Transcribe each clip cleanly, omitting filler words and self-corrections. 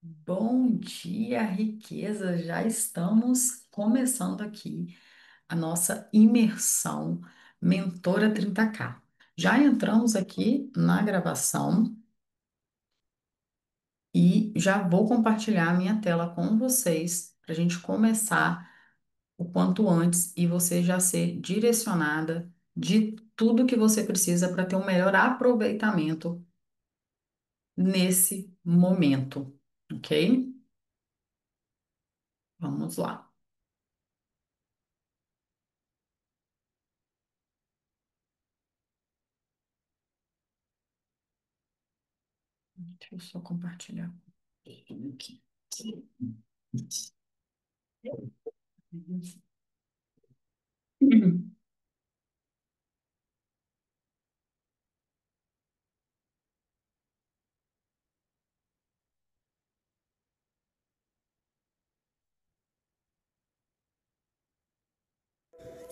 Bom dia, riqueza! Já estamos começando aqui a nossa imersão Mentora 30K. Já entramos aqui na gravação e já vou compartilhar a minha tela com vocês para a gente começar o quanto antes e você já ser direcionada de tudo que você precisa para ter um melhor aproveitamento nesse momento, ok? Vamos lá. Deixa eu só compartilhar aqui.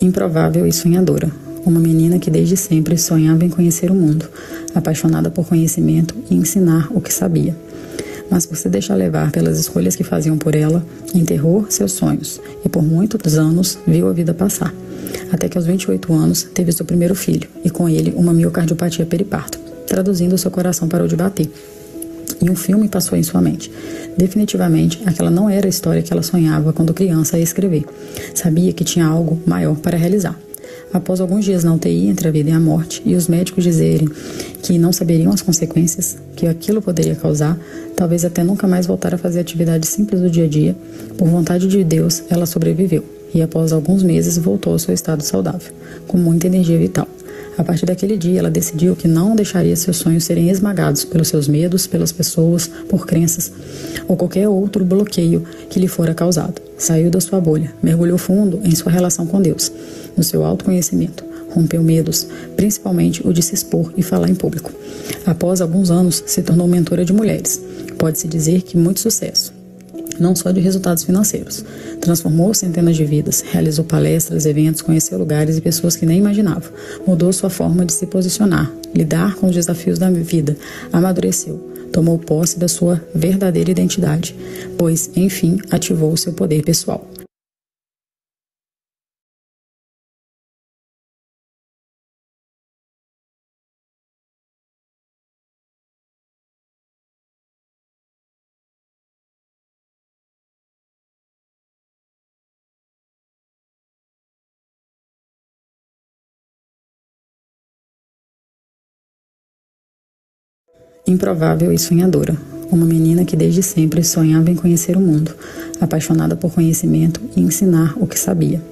Improvável e sonhadora. Uma menina que desde sempre sonhava em conhecer o mundo, apaixonada por conhecimento e ensinar o que sabia. Mas por se deixar levar pelas escolhas que faziam por ela, enterrou seus sonhos e por muitos anos viu a vida passar. Até que aos 28 anos teve seu primeiro filho e com ele uma miocardiopatia periparto. Traduzindo, seu coração parou de bater. E um filme passou em sua mente. Definitivamente, aquela não era a história que ela sonhava quando criança ia escrever. Sabia que tinha algo maior para realizar. Após alguns dias na UTI entre a vida e a morte, e os médicos dizerem que não saberiam as consequências que aquilo poderia causar, talvez até nunca mais voltar a fazer atividades simples do dia a dia, por vontade de Deus, ela sobreviveu. E após alguns meses voltou ao seu estado saudável, com muita energia vital. A partir daquele dia, ela decidiu que não deixaria seus sonhos serem esmagados pelos seus medos, pelas pessoas, por crenças ou qualquer outro bloqueio que lhe fora causado. Saiu da sua bolha, mergulhou fundo em sua relação com Deus, no seu autoconhecimento, rompeu medos, principalmente o de se expor e falar em público. Após alguns anos, se tornou mentora de mulheres. Pode-se dizer que muito sucesso, não só de resultados financeiros. Transformou centenas de vidas, realizou palestras, eventos, conheceu lugares e pessoas que nem imaginava. Mudou sua forma de se posicionar, lidar com os desafios da vida, amadureceu, tomou posse da sua verdadeira identidade, pois, enfim, ativou o seu poder pessoal. Improvável e sonhadora. Uma menina que desde sempre sonhava em conhecer o mundo, apaixonada por conhecimento e ensinar o que sabia.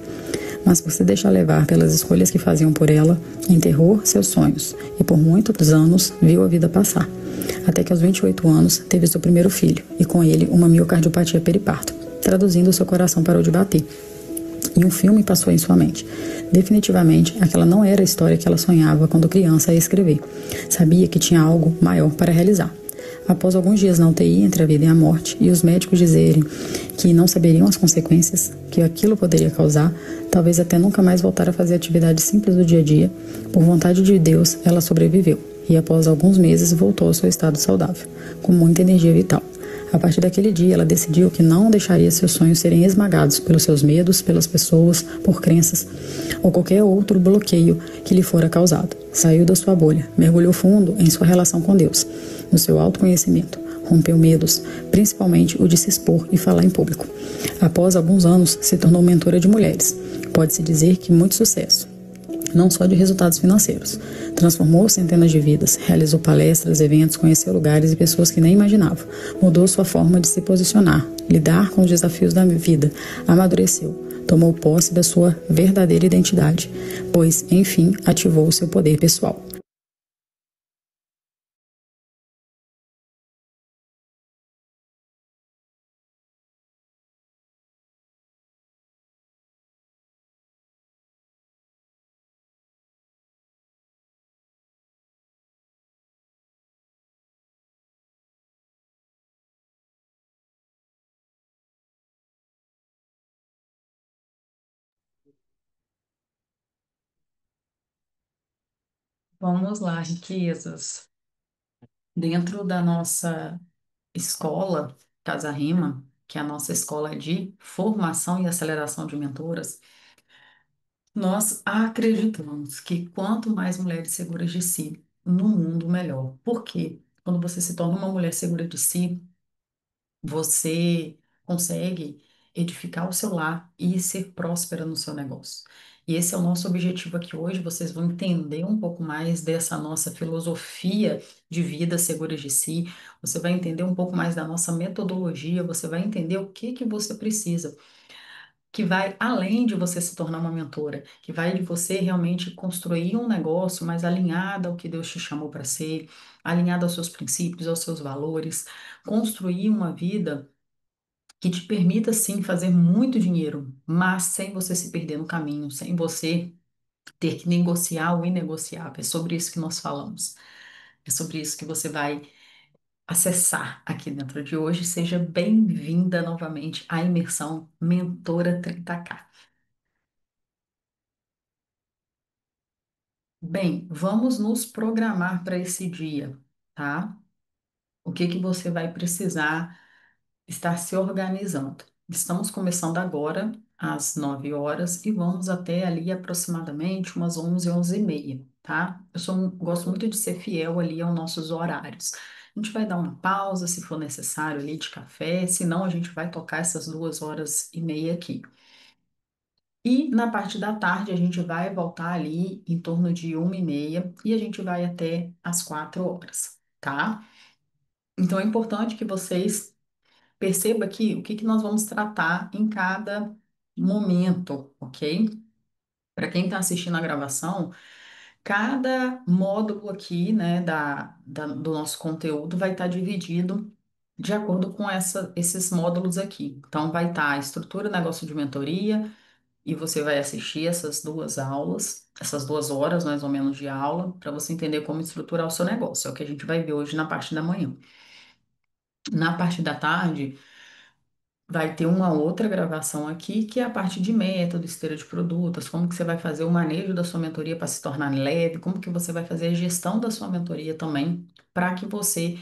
Mas por se deixar levar pelas escolhas que faziam por ela, enterrou seus sonhos e por muitos anos viu a vida passar. Até que aos 28 anos teve seu primeiro filho e com ele uma miocardiopatia periparto. Traduzindo, seu coração parou de bater. E um filme passou em sua mente. Definitivamente, aquela não era a história que ela sonhava quando criança ia escrever. Sabia que tinha algo maior para realizar. Após alguns dias na UTI entre a vida e a morte, e os médicos dizerem que não saberiam as consequências que aquilo poderia causar, talvez até nunca mais voltar a fazer atividades simples do dia a dia, por vontade de Deus, ela sobreviveu. E após alguns meses voltou ao seu estado saudável, com muita energia vital. A partir daquele dia, ela decidiu que não deixaria seus sonhos serem esmagados pelos seus medos, pelas pessoas, por crenças ou qualquer outro bloqueio que lhe fora causado. Saiu da sua bolha, mergulhou fundo em sua relação com Deus, no seu autoconhecimento, rompeu medos, principalmente o de se expor e falar em público. Após alguns anos, se tornou mentora de mulheres. Pode-se dizer que muito sucesso, não só de resultados financeiros. Transformou centenas de vidas, realizou palestras, eventos, conheceu lugares e pessoas que nem imaginava. Mudou sua forma de se posicionar, lidar com os desafios da vida, amadureceu, tomou posse da sua verdadeira identidade, pois, enfim, ativou o seu poder pessoal. Vamos lá, riquezas. Dentro da nossa escola, Casa Rima, que é a nossa escola de formação e aceleração de mentoras, nós acreditamos que quanto mais mulheres seguras de si no mundo, melhor. Por quê? Quando você se torna uma mulher segura de si, você consegue edificar o seu lar e ser próspera no seu negócio. E esse é o nosso objetivo aqui hoje. Vocês vão entender um pouco mais dessa nossa filosofia de vida segura de si. Você vai entender um pouco mais da nossa metodologia. Você vai entender o que que você precisa, que vai além de você se tornar uma mentora, que vai de você realmente construir um negócio mais alinhado ao que Deus te chamou para ser, alinhado aos seus princípios, aos seus valores, construir uma vida que te permita sim fazer muito dinheiro, mas sem você se perder no caminho, sem você ter que negociar o inegociável. É sobre isso que nós falamos. É sobre isso que você vai acessar aqui dentro de hoje. Seja bem-vinda novamente à imersão Mentora 30K. Bem, vamos nos programar para esse dia, tá? O que que você vai precisar estar se organizando? Estamos começando agora às 9 horas e vamos até ali aproximadamente umas 11, 11h30, tá? Gosto muito de ser fiel ali aos nossos horários. A gente vai dar uma pausa se for necessário ali de café, senão a gente vai tocar essas 2 horas e meia aqui. E na parte da tarde a gente vai voltar ali em torno de 1h30 e a gente vai até às 4 horas, tá? Então é importante que vocês percebam aqui o que que nós vamos tratar em cada momento, ok? Para quem está assistindo a gravação, cada módulo aqui, né, do nosso conteúdo vai estar dividido de acordo com esses módulos aqui. Então vai estar a estrutura, negócio de mentoria, e você vai assistir essas 2 aulas, essas 2 horas mais ou menos de aula, para você entender como estruturar o seu negócio. É o que a gente vai ver hoje na parte da manhã. Na parte da tarde, vai ter uma outra gravação aqui, que é a parte de método, esteira de produtos, como que você vai fazer o manejo da sua mentoria para se tornar leve, como que você vai fazer a gestão da sua mentoria também, para que você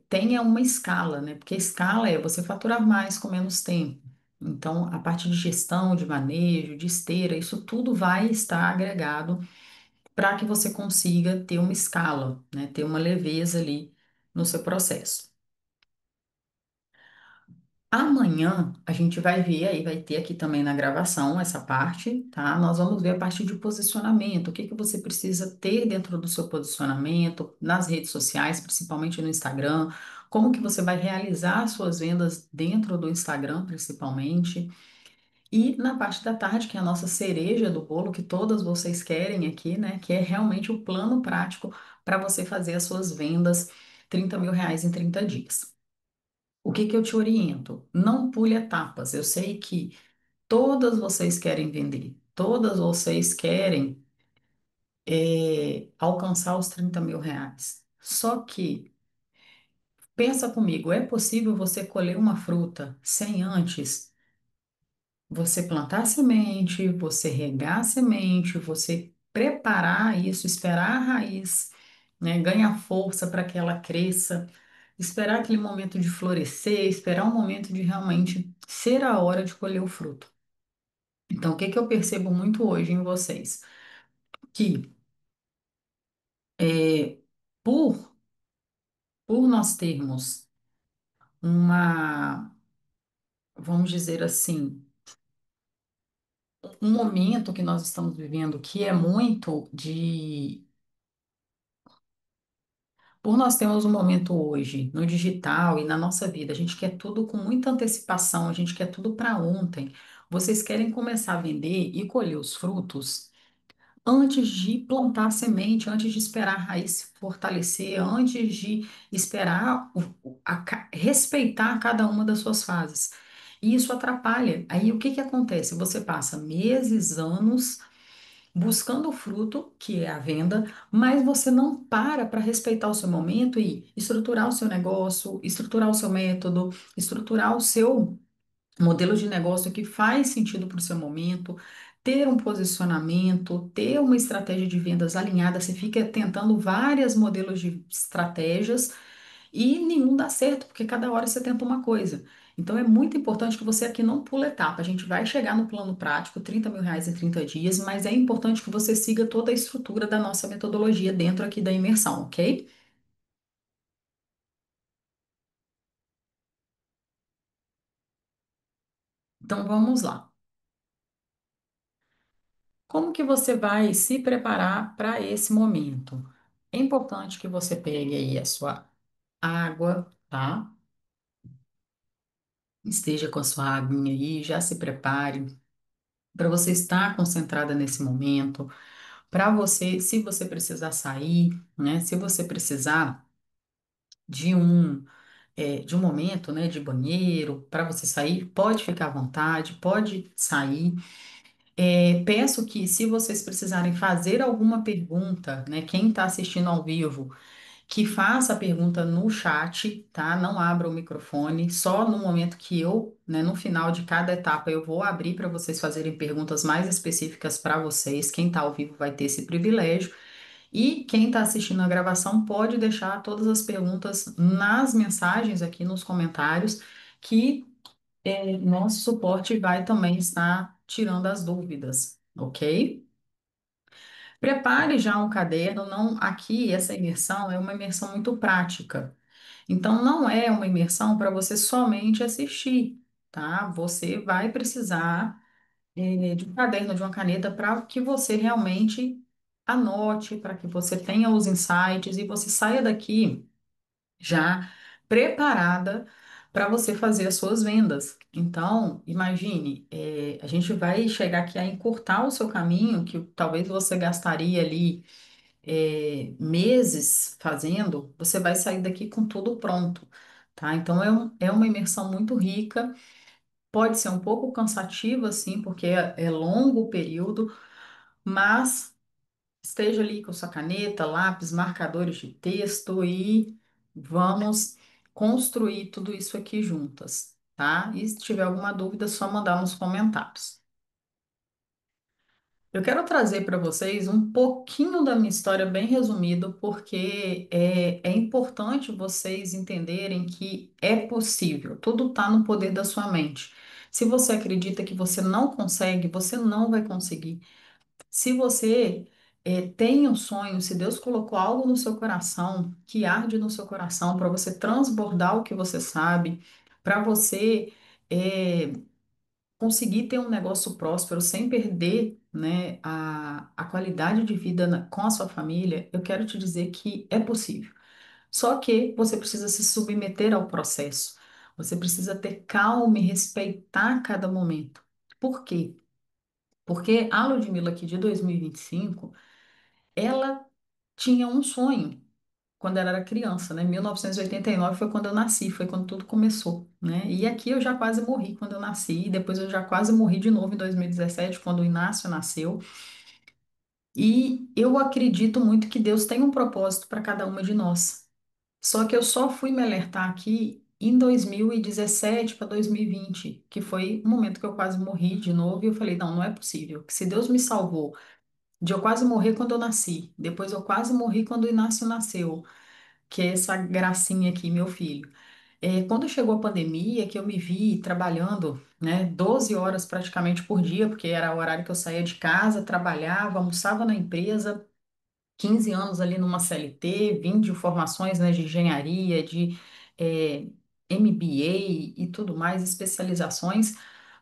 tenha uma escala, né? Porque escala é você faturar mais com menos tempo. Então, a parte de gestão, de manejo, de esteira, isso tudo vai estar agregado para que você consiga ter uma escala, né? Ter uma leveza ali no seu processo. Amanhã a gente vai ver, aí vai ter aqui também na gravação essa parte, tá? Nós vamos ver a parte de posicionamento, o que que você precisa ter dentro do seu posicionamento, nas redes sociais, principalmente no Instagram, como que você vai realizar as suas vendas dentro do Instagram, principalmente. E na parte da tarde, que é a nossa cereja do bolo, que todas vocês querem aqui, né? Que é realmente o plano prático para você fazer as suas vendas 30 mil reais em 30 dias. O que que eu te oriento? Não pule etapas. Eu sei que todas vocês querem vender, todas vocês querem alcançar os 30 mil reais. Só que, pensa comigo, é possível você colher uma fruta sem antes você plantar a semente, você regar a semente, você preparar isso, esperar a raiz, né, ganhar força para que ela cresça, esperar aquele momento de florescer, esperar o momento de realmente ser a hora de colher o fruto. Então, o que que eu percebo muito hoje em vocês? Que é, por, por nós termos uma, vamos dizer assim, um momento que nós estamos vivendo que é muito de. Por nós termos um momento hoje no digital e na nossa vida, a gente quer tudo com muita antecipação, a gente quer tudo para ontem. Vocês querem começar a vender e colher os frutos antes de plantar a semente, antes de esperar a raiz se fortalecer, antes de esperar respeitar cada uma das suas fases. E isso atrapalha. Aí o que que acontece? Você passa meses, anos buscando o fruto, que é a venda, mas você não para respeitar o seu momento e estruturar o seu negócio, estruturar o seu método, estruturar o seu modelo de negócio que faz sentido para o seu momento, ter um posicionamento, ter uma estratégia de vendas alinhada. Você fica tentando vários modelos de estratégias e nenhum dá certo, porque cada hora você tenta uma coisa. Então é muito importante que você aqui não pule etapa. A gente vai chegar no plano prático, R$ 30.000 em 30 dias, mas é importante que você siga toda a estrutura da nossa metodologia dentro aqui da imersão, ok? Então vamos lá. Como que você vai se preparar para esse momento? É importante que você pegue aí a sua água, tá? Esteja com a sua aguinha aí, já se prepare para você estar concentrada nesse momento, para você, se você precisar sair, né? Se você precisar de de um momento, né, de banheiro, para você sair, pode ficar à vontade, pode sair. Peço que, se vocês precisarem fazer alguma pergunta, né, quem está assistindo ao vivo, que faça a pergunta no chat, tá? Não abra o microfone, só no momento que eu, né, no final de cada etapa, eu vou abrir para vocês fazerem perguntas mais específicas para vocês. Quem está ao vivo vai ter esse privilégio. E quem está assistindo a gravação pode deixar todas as perguntas nas mensagens aqui nos comentários, que nosso suporte vai também estar tirando as dúvidas, ok? Prepare já um caderno, não, aqui essa imersão é uma imersão muito prática. Então não é uma imersão para você somente assistir, tá? Você vai precisar de um caderno, de uma caneta para que você realmente anote, para que você tenha os insights e você saia daqui já preparada para você fazer as suas vendas. Então, imagine, a gente vai chegar aqui a encurtar o seu caminho, que talvez você gastaria ali meses fazendo, você vai sair daqui com tudo pronto, tá? Então, é uma imersão muito rica, pode ser um pouco cansativa, assim, porque é longo o período, mas esteja ali com sua caneta, lápis, marcadores de texto e vamos construir tudo isso aqui juntas, tá? E se tiver alguma dúvida, é só mandar nos comentários. Eu quero trazer para vocês um pouquinho da minha história bem resumido, porque é importante vocês entenderem que é possível, tudo está no poder da sua mente. Se você acredita que você não consegue, você não vai conseguir. Se você tem um sonho, se Deus colocou algo no seu coração, que arde no seu coração, para você transbordar o que você sabe, para você é, conseguir ter um negócio próspero sem perder, né, a qualidade de vida com a sua família, eu quero te dizer que é possível. Só que você precisa se submeter ao processo. Você precisa ter calma e respeitar cada momento. Por quê? Porque a Ludmilla aqui de 2025 ela tinha um sonho quando ela era criança, né? 1989 foi quando eu nasci, foi quando tudo começou, né? E aqui eu já quase morri quando eu nasci, e depois eu já quase morri de novo em 2017, quando o Inácio nasceu. E eu acredito muito que Deus tem um propósito para cada uma de nós. Só que eu só fui me alertar aqui em 2017 para 2020, que foi o momento que eu quase morri de novo, e eu falei, não, não é possível, que se Deus me salvou de eu quase morrer quando eu nasci. Depois eu quase morri quando o Inácio nasceu, que é essa gracinha aqui, meu filho. Quando chegou a pandemia, que eu me vi trabalhando, né, 12 horas praticamente por dia, porque era o horário que eu saía de casa, trabalhava, almoçava na empresa, 15 anos ali numa CLT, vim de formações, né, de engenharia, de eh, MBA e tudo mais, especializações,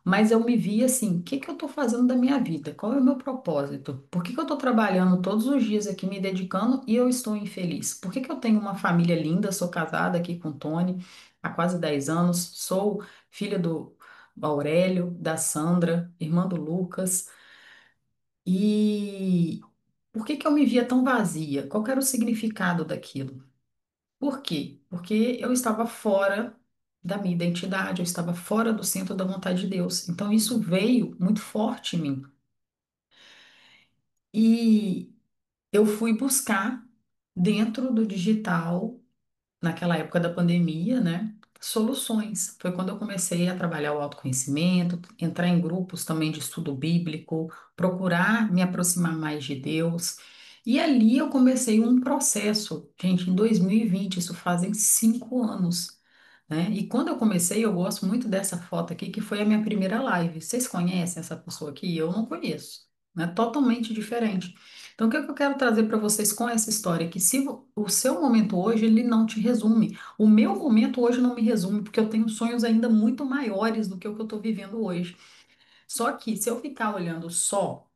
mas eu me vi assim, o que que eu estou fazendo da minha vida? Qual é o meu propósito? Por que que eu estou trabalhando todos os dias aqui, me dedicando e eu estou infeliz? Por que que eu tenho uma família linda, sou casada aqui com o Tony há quase 10 anos, sou filha do Aurélio, da Sandra, irmã do Lucas, e por que que eu me via tão vazia? Qual que era o significado daquilo? Por quê? Porque eu estava fora da minha identidade, eu estava fora do centro da vontade de Deus. Então isso veio muito forte em mim. E eu fui buscar dentro do digital, naquela época da pandemia, né, soluções. Foi quando eu comecei a trabalhar o autoconhecimento, entrar em grupos também de estudo bíblico, procurar me aproximar mais de Deus. E ali eu comecei um processo, gente, em 2020, isso fazem 5 anos, né? E quando eu comecei, eu gosto muito dessa foto aqui, que foi a minha primeira live. Vocês conhecem essa pessoa aqui? Eu não conheço, né? Totalmente diferente. Então, o que é que eu quero trazer para vocês com essa história? Que se o seu momento hoje, ele não te resume. O meu momento hoje não me resume, porque eu tenho sonhos ainda muito maiores do que o que eu estou vivendo hoje. Só que se eu ficar olhando só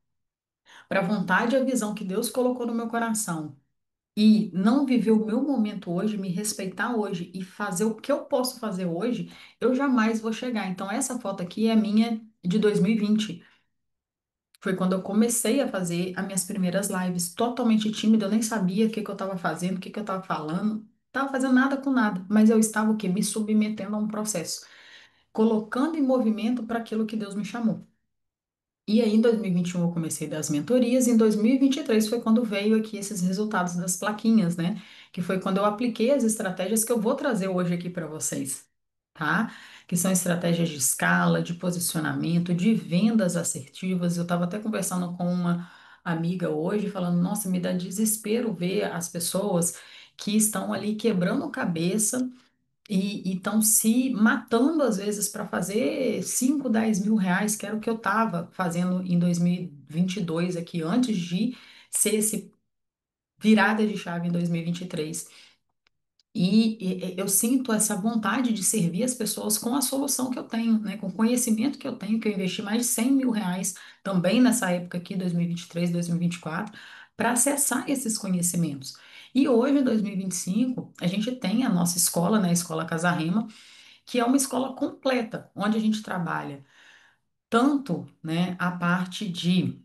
para a vontade e a visão que Deus colocou no meu coração e não viver o meu momento hoje, me respeitar hoje e fazer o que eu posso fazer hoje, eu jamais vou chegar. Então, essa foto aqui é minha de 2020. Foi quando eu comecei a fazer as minhas primeiras lives, totalmente tímida, eu nem sabia o que que eu estava fazendo, o que que eu estava falando, estava fazendo nada com nada, mas eu estava o quê? Me submetendo a um processo, colocando em movimento para aquilo que Deus me chamou. E aí, em 2021, eu comecei das mentorias, e em 2023 foi quando veio aqui esses resultados das plaquinhas, né? Que foi quando eu apliquei as estratégias que eu vou trazer hoje aqui para vocês, tá? Que são estratégias de escala, de posicionamento, de vendas assertivas. Eu estava até conversando com uma amiga hoje, falando: nossa, me dá desespero ver as pessoas que estão ali quebrando cabeça e estão se matando às vezes para fazer 5, 10 mil reais, que era o que eu estava fazendo em 2022 aqui, antes de ser esse virada de chave em 2023. Eu sinto essa vontade de servir as pessoas com a solução que eu tenho, né? Com o conhecimento que eu tenho, que eu investi mais de 100 mil reais também nessa época aqui, 2023, 2024, para acessar esses conhecimentos. E hoje, em 2025, a gente tem a nossa escola, né? A Escola Casa Rema, que é uma escola completa, onde a gente trabalha tanto, né, a parte de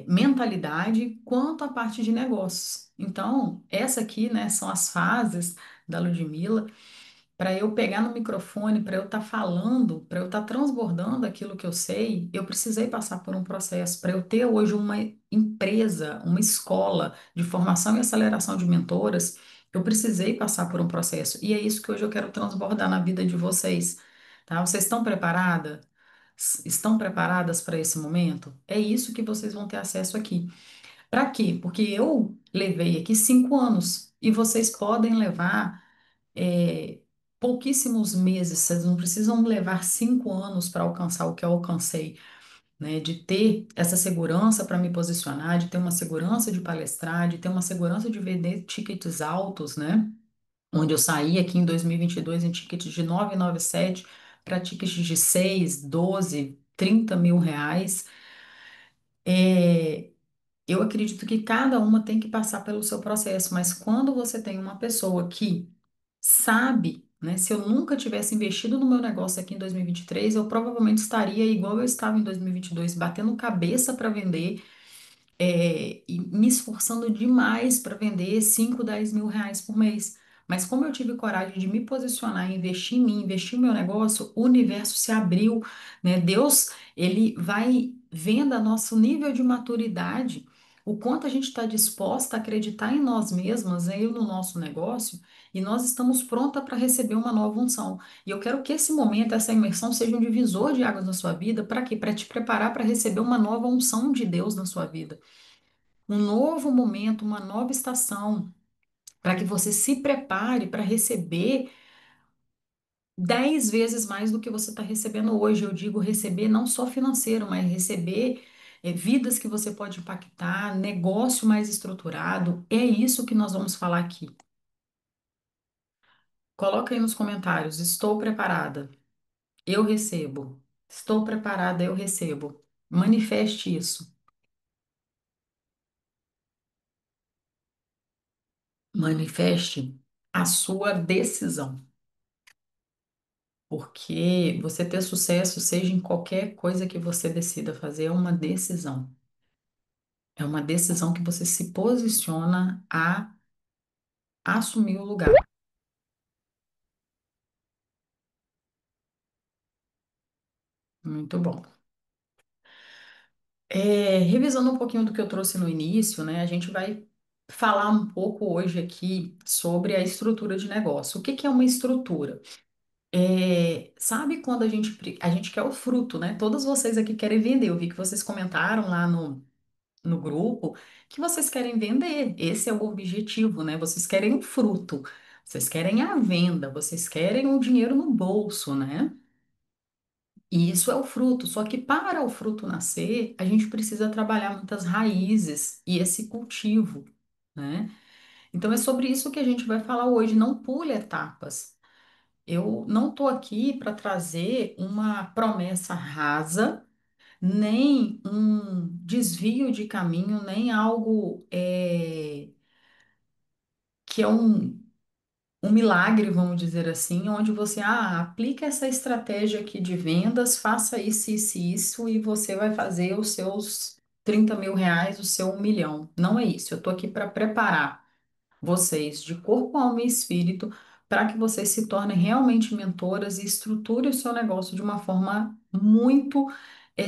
mentalidade quanto a parte de negócios. Então, essa aqui, né, são as fases da Ludmilla para eu pegar no microfone, para eu estar falando, para eu estar transbordando aquilo que eu sei, eu precisei passar por um processo. Para eu ter hoje uma empresa, uma escola de formação e aceleração de mentoras, eu precisei passar por um processo. E é isso que hoje eu quero transbordar na vida de vocês, tá? Vocês estão preparadas? Estão preparadas para esse momento? É isso que vocês vão ter acesso aqui. Para quê? Porque eu levei aqui 5 anos e vocês podem levar é, pouquíssimos meses, vocês não precisam levar 5 anos para alcançar o que eu alcancei, né? De ter essa segurança para me posicionar, de ter uma segurança de palestrar, de ter uma segurança de vender tickets altos, né? Onde eu saí aqui em 2022 em tickets de 997 para tickets de 6, 12, 30 mil reais. É, eu acredito que cada uma tem que passar pelo seu processo, mas quando você tem uma pessoa que sabe, né? Se eu nunca tivesse investido no meu negócio aqui em 2023, eu provavelmente estaria igual eu estava em 2022, batendo cabeça para vender, e me esforçando demais para vender 5, 10 mil reais por mês. Mas como eu tive coragem de me posicionar, investir em mim, investir no meu negócio, o universo se abriu, né? Deus, ele vai vendo a nosso nível de maturidade, o quanto a gente está disposta a acreditar em nós mesmas, né, e no nosso negócio, e nós estamos prontas para receber uma nova unção. E eu quero que esse momento, essa imersão, seja um divisor de águas na sua vida, para quê? Para te preparar para receber uma nova unção de Deus na sua vida, um novo momento, uma nova estação, para que você se prepare para receber 10 vezes mais do que você está recebendo hoje. Eu digo receber não só financeiro, mas receber vidas que você pode impactar, negócio mais estruturado. É isso que nós vamos falar aqui. Coloca aí nos comentários: estou preparada, eu recebo. Estou preparada, eu recebo. Manifeste isso. Manifeste a sua decisão. Porque você ter sucesso, seja em qualquer coisa que você decida fazer, é uma decisão. É uma decisão que você se posiciona a assumir o lugar. Muito bom. Revisando um pouquinho do que eu trouxe no início, né, a gente vai falar um pouco hoje aqui sobre a estrutura de negócio. O que que é uma estrutura? Sabe quando a gente quer o fruto, né? Todos vocês aqui querem vender. Eu vi que vocês comentaram lá no grupo que vocês querem vender. Esse é o objetivo, né? Vocês querem o fruto, vocês querem a venda, vocês querem o dinheiro no bolso, né? E isso é o fruto. Só que para o fruto nascer, a gente precisa trabalhar muitas raízes e esse cultivo, né? Então é sobre isso que a gente vai falar hoje. Não pule etapas. Eu não estou aqui para trazer uma promessa rasa, nem um desvio de caminho, nem algo que é um milagre, vamos dizer assim, onde você aplica essa estratégia aqui de vendas, faça isso e você vai fazer os seus R$ 30.000, o seu 1 milhão. Não é isso. Eu estou aqui para preparar vocês de corpo, alma e espírito para que vocês se tornem realmente mentoras e estruture o seu negócio de uma forma muito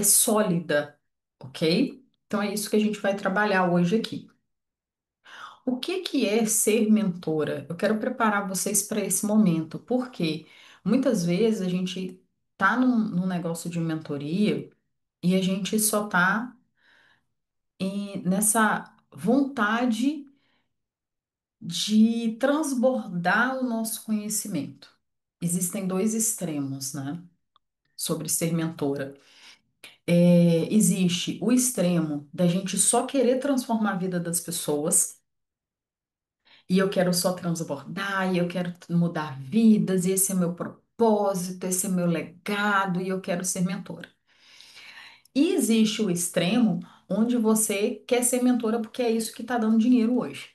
sólida, ok? Então é isso que a gente vai trabalhar hoje aqui. O que que é ser mentora? Eu quero preparar vocês para esse momento, porque muitas vezes a gente tá num negócio de mentoria e a gente só tá nessa vontade de transbordar o nosso conhecimento. Existem dois extremos, né, sobre ser mentora. Existe o extremo da gente só querer transformar a vida das pessoas, e eu quero só transbordar, e eu quero mudar vidas, e esse é meu propósito, esse é meu legado, e eu quero ser mentora. E existe o extremo onde você quer ser mentora porque é isso que está dando dinheiro hoje,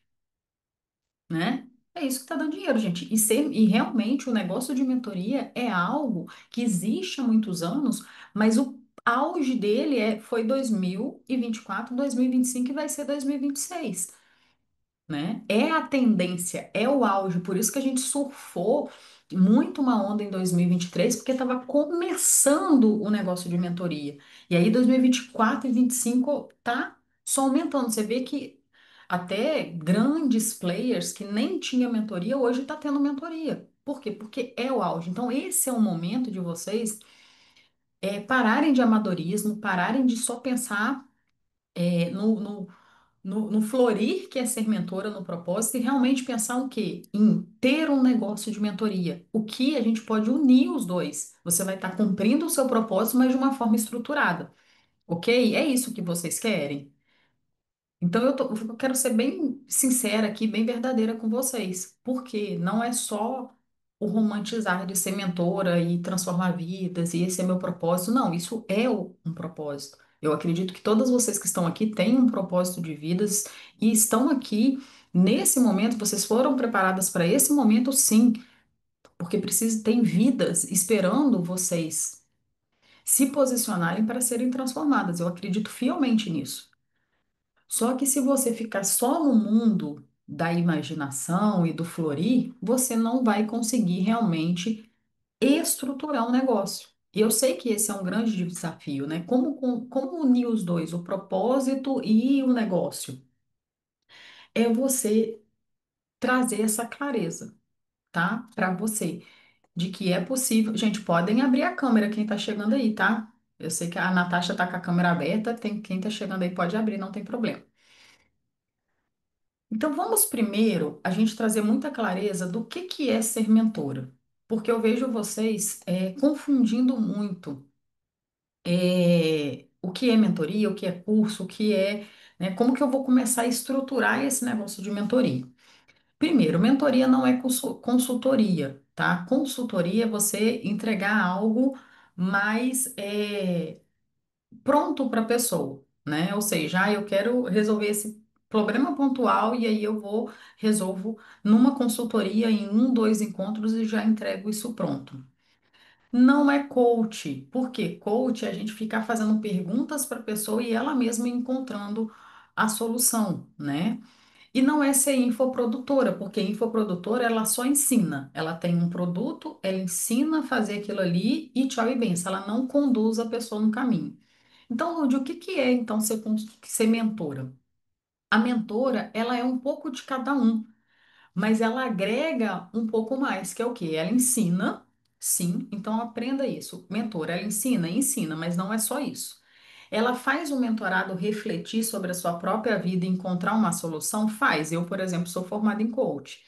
né? É isso que está dando dinheiro, gente. E realmente o negócio de mentoria é algo que existe há muitos anos, mas o auge dele foi 2024, 2025 e vai ser 2026, né? É a tendência, é o auge. Por isso que a gente surfou muito uma onda em 2023, porque estava começando o negócio de mentoria. E aí 2024 e 2025 tá só aumentando. Você vê que até grandes players que nem tinha mentoria, hoje está tendo mentoria. Por quê? Porque é o auge. Então, esse é o momento de vocês pararem de amadorismo, pararem de só pensar no florir que é ser mentora no propósito e realmente pensar o quê? Em ter um negócio de mentoria. O que a gente pode unir os dois. Você vai estar cumprindo o seu propósito, mas de uma forma estruturada, ok? É isso que vocês querem? Então eu quero ser bem sincera aqui, bem verdadeira com vocês, porque não é só o romantizar de ser mentora e transformar vidas, e esse é meu propósito. Não, isso é um propósito. Eu acredito que todas vocês que estão aqui têm um propósito de vidas e estão aqui nesse momento, vocês foram preparadas para esse momento, sim, porque precisa, tem vidas esperando vocês se posicionarem para serem transformadas. Eu acredito fielmente nisso. Só que se você ficar só no mundo da imaginação e do florir, você não vai conseguir realmente estruturar um negócio. E eu sei que esse é um grande desafio, né? Como unir os dois, o propósito e o negócio? É você trazer essa clareza, tá? Para você, de que é possível. Gente, podem abrir a câmera quem tá chegando aí, tá? Eu sei que a Natasha tá com a câmera aberta, tem quem tá chegando aí pode abrir, não tem problema. Então, vamos primeiro a gente trazer muita clareza do que é ser mentora, porque eu vejo vocês confundindo muito o que é mentoria, o que é curso, o que é, né, como que eu vou começar a estruturar esse negócio de mentoria. Primeiro, mentoria não é consultoria, tá? Consultoria é você entregar algo mais pronto para a pessoa, né? Ou seja, eu quero resolver esse problema pontual e aí eu vou, resolvo numa consultoria em um, dois encontros e já entrego isso pronto. Não é coach, porque coach é a gente ficar fazendo perguntas para a pessoa e ela mesma encontrando a solução, né? E não é ser infoprodutora, porque infoprodutora ela só ensina. Ela tem um produto, ela ensina a fazer aquilo ali e tchau e benção. Ela não conduz a pessoa no caminho. Então, Lud, o que que é então ser mentora? A mentora, ela é um pouco de cada um, mas ela agrega um pouco mais, que é o quê? Ela ensina, sim, então aprenda isso. Mentora, ela ensina, ensina, mas não é só isso. Ela faz o mentorado refletir sobre a sua própria vida e encontrar uma solução? Faz. Eu, por exemplo, sou formada em coach.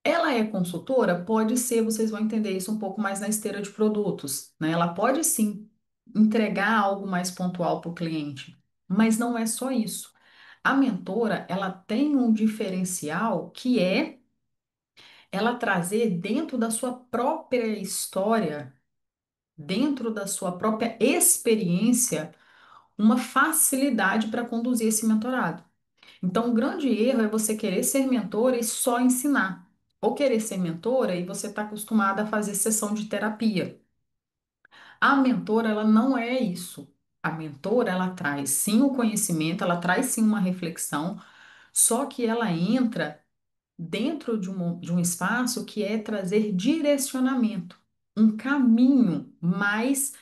Ela é consultora? Pode ser, vocês vão entender isso um pouco mais na esteira de produtos, né? Ela pode sim entregar algo mais pontual para o cliente, mas não é só isso. A mentora, ela tem um diferencial que é ela trazer dentro da sua própria história, dentro da sua própria experiência, uma facilidade para conduzir esse mentorado. Então, o grande erro é você querer ser mentora e só ensinar. Ou querer ser mentora e você está acostumada a fazer sessão de terapia. A mentora, ela não é isso. A mentora, ela traz sim o conhecimento, ela traz sim uma reflexão, só que ela entra dentro de um espaço que é trazer direcionamento, um caminho mais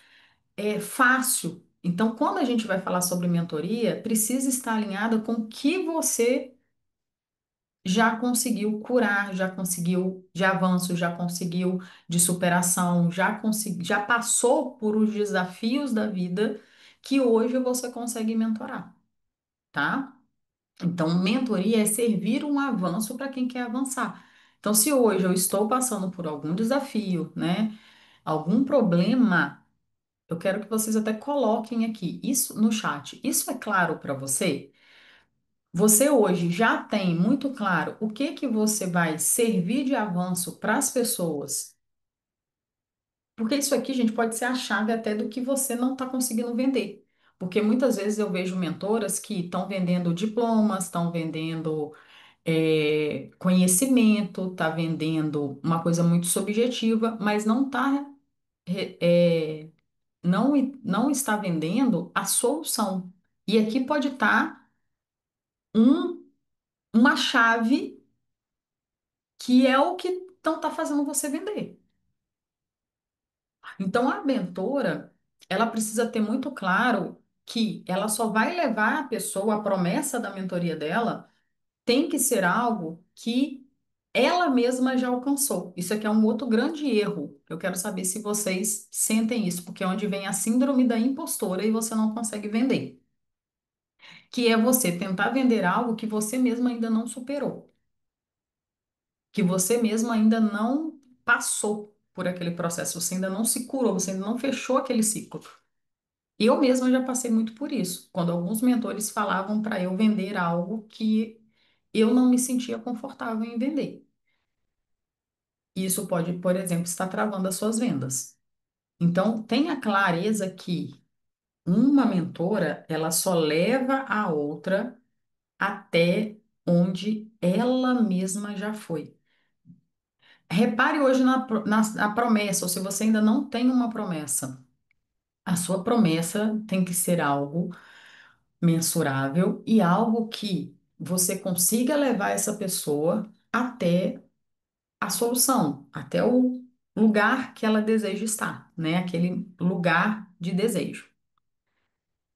fácil. Então, quando a gente vai falar sobre mentoria, precisa estar alinhada com o que você já conseguiu curar, já conseguiu de avanço, já conseguiu de superação, já passou por os desafios da vida que hoje você consegue mentorar, tá? Então, mentoria é servir um avanço para quem quer avançar. Então, se hoje eu estou passando por algum desafio, né, algum problema, eu quero que vocês até coloquem aqui isso no chat. Isso é claro para você? Você hoje já tem muito claro o que que você vai servir de avanço para as pessoas? Porque isso aqui, gente, pode ser a chave até do que você não está conseguindo vender. Porque muitas vezes eu vejo mentoras que estão vendendo diplomas, estão vendendo conhecimento, está vendendo uma coisa muito subjetiva, mas não, não está vendendo a solução. E aqui pode estar uma chave que é o que não está fazendo você vender. Então, a mentora, ela precisa ter muito claro que ela só vai levar a pessoa, a promessa da mentoria dela, tem que ser algo que ela mesma já alcançou. Isso aqui é um outro grande erro. Eu quero saber se vocês sentem isso, porque é onde vem a síndrome da impostora e você não consegue vender. Que é você tentar vender algo que você mesma ainda não superou, que você mesma ainda não passou por aquele processo, você ainda não se curou, você ainda não fechou aquele ciclo. Eu mesma já passei muito por isso, quando alguns mentores falavam para eu vender algo que eu não me sentia confortável em vender. Isso pode, por exemplo, estar travando as suas vendas. Então, tenha clareza que uma mentora, ela só leva a outra até onde ela mesma já foi. Repare hoje na promessa, ou se você ainda não tem uma promessa, a sua promessa tem que ser algo mensurável e algo que você consiga levar essa pessoa até a solução, até o lugar que ela deseja estar, né? Aquele lugar de desejo.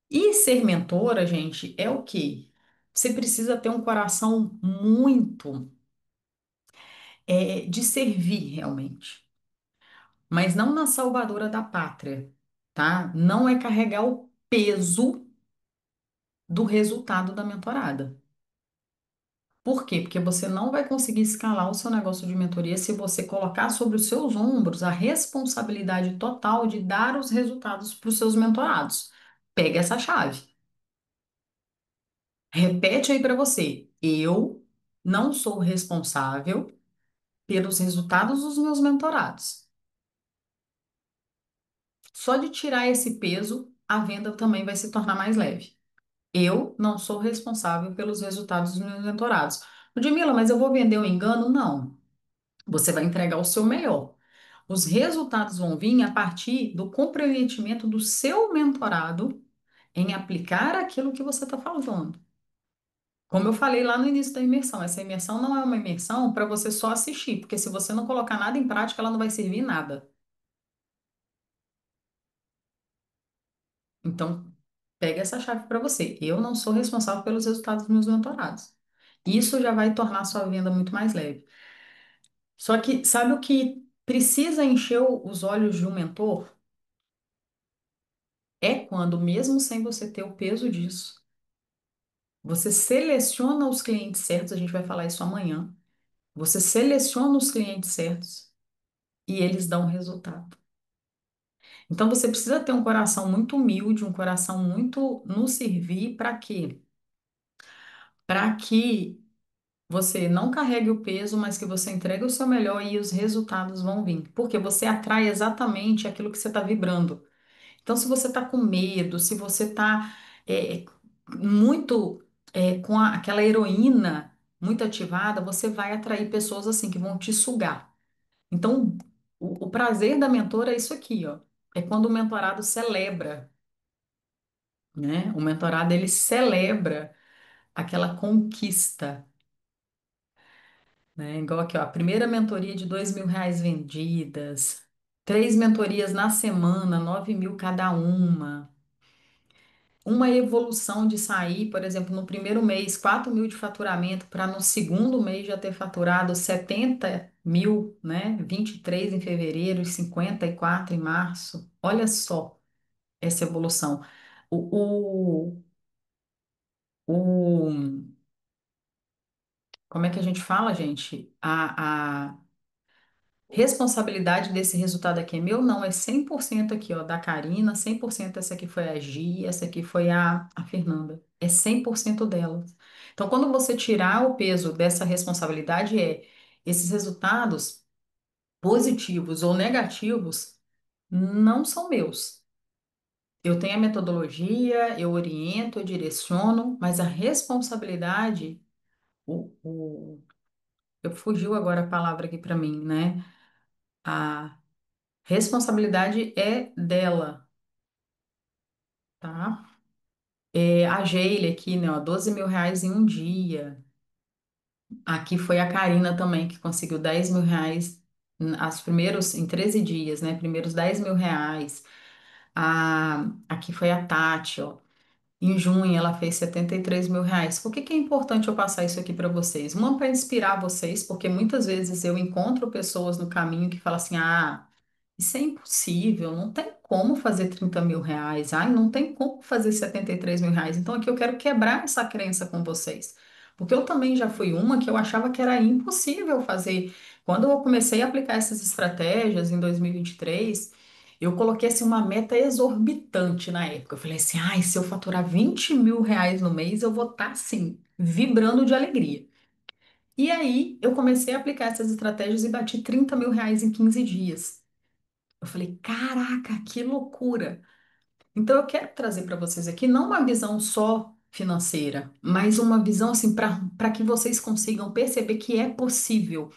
E ser mentora, gente, é o quê? Você precisa ter um coração muito de servir realmente, mas não na salvadora da pátria, tá? Não é carregar o peso do resultado da mentorada. Por quê? Porque você não vai conseguir escalar o seu negócio de mentoria se você colocar sobre os seus ombros a responsabilidade total de dar os resultados para os seus mentorados. Pega essa chave. Repete aí para você. Eu não sou responsável pelos resultados dos meus mentorados. Só de tirar esse peso, a venda também vai se tornar mais leve. Eu não sou responsável pelos resultados dos meus mentorados. Ludmila, mas eu vou vender o engano? Não. Você vai entregar o seu melhor. Os resultados vão vir a partir do comprometimento do seu mentorado em aplicar aquilo que você está falando. Como eu falei lá no início da imersão, essa imersão não é uma imersão para você só assistir, porque se você não colocar nada em prática, ela não vai servir nada. Então, pega essa chave para você. Eu não sou responsável pelos resultados dos meus mentorados. Isso já vai tornar a sua venda muito mais leve. Só que sabe o que precisa encher os olhos de um mentor? é quando, mesmo sem você ter o peso disso, você seleciona os clientes certos, a gente vai falar isso amanhã. Você seleciona os clientes certos e eles dão resultado. Então você precisa ter um coração muito humilde, um coração muito no servir, para quê? Para que você não carregue o peso, mas que você entregue o seu melhor e os resultados vão vir. Porque você atrai exatamente aquilo que você está vibrando. Então, se você está com medo, se você está muito com aquela heroína muito ativada, você vai atrair pessoas assim que vão te sugar. Então, o prazer da mentora é isso aqui, ó. É quando o mentorado celebra, né? O mentorado ele celebra aquela conquista, né? Igual aqui, ó, a primeira mentoria de R$ 2.000 vendidas, 3 mentorias na semana, 9.000 cada uma evolução de sair, por exemplo, no primeiro mês, 4.000 de faturamento, para no segundo mês já ter faturado 70.000, né? 23 em fevereiro e 54 em março. Olha só essa evolução. O, o, o, como é que a gente fala, gente? A responsabilidade desse resultado aqui é meu? Não, é 100% aqui, ó, da Karina, 100% essa aqui foi a Gi, essa aqui foi a Fernanda. É 100% delas. Então, quando você tirar o peso dessa responsabilidade, esses resultados positivos ou negativos não são meus. Eu tenho a metodologia, eu oriento, eu direciono, mas a responsabilidade, eu fugiu agora a palavra aqui para mim, né? A responsabilidade é dela, tá? A Geile aqui, né, ó, R$ 12.000 em um dia. Aqui foi a Karina também, que conseguiu R$ 10.000 em 13 dias, né? Primeiros R$ 10.000. Aqui foi a Tati, ó. Em junho, ela fez R$ 73.000. Por que que é importante eu passar isso aqui para vocês? Uma, para inspirar vocês, porque muitas vezes eu encontro pessoas no caminho que falam assim: ah, isso é impossível, não tem como fazer R$ 30.000. Ai, não tem como fazer R$ 73.000. Então, aqui eu quero quebrar essa crença com vocês. Porque eu também já fui uma que eu achava que era impossível fazer. Quando eu comecei a aplicar essas estratégias em 2023, eu coloquei assim uma meta exorbitante na época. Eu falei assim, ai, se eu faturar R$ 20.000 no mês, eu vou estar assim, vibrando de alegria. E aí eu comecei a aplicar essas estratégias e bati R$ 30.000 em 15 dias. Eu falei, caraca, que loucura! Então eu quero trazer para vocês aqui não uma visão só financeira, mas uma visão assim para que vocês consigam perceber que é possível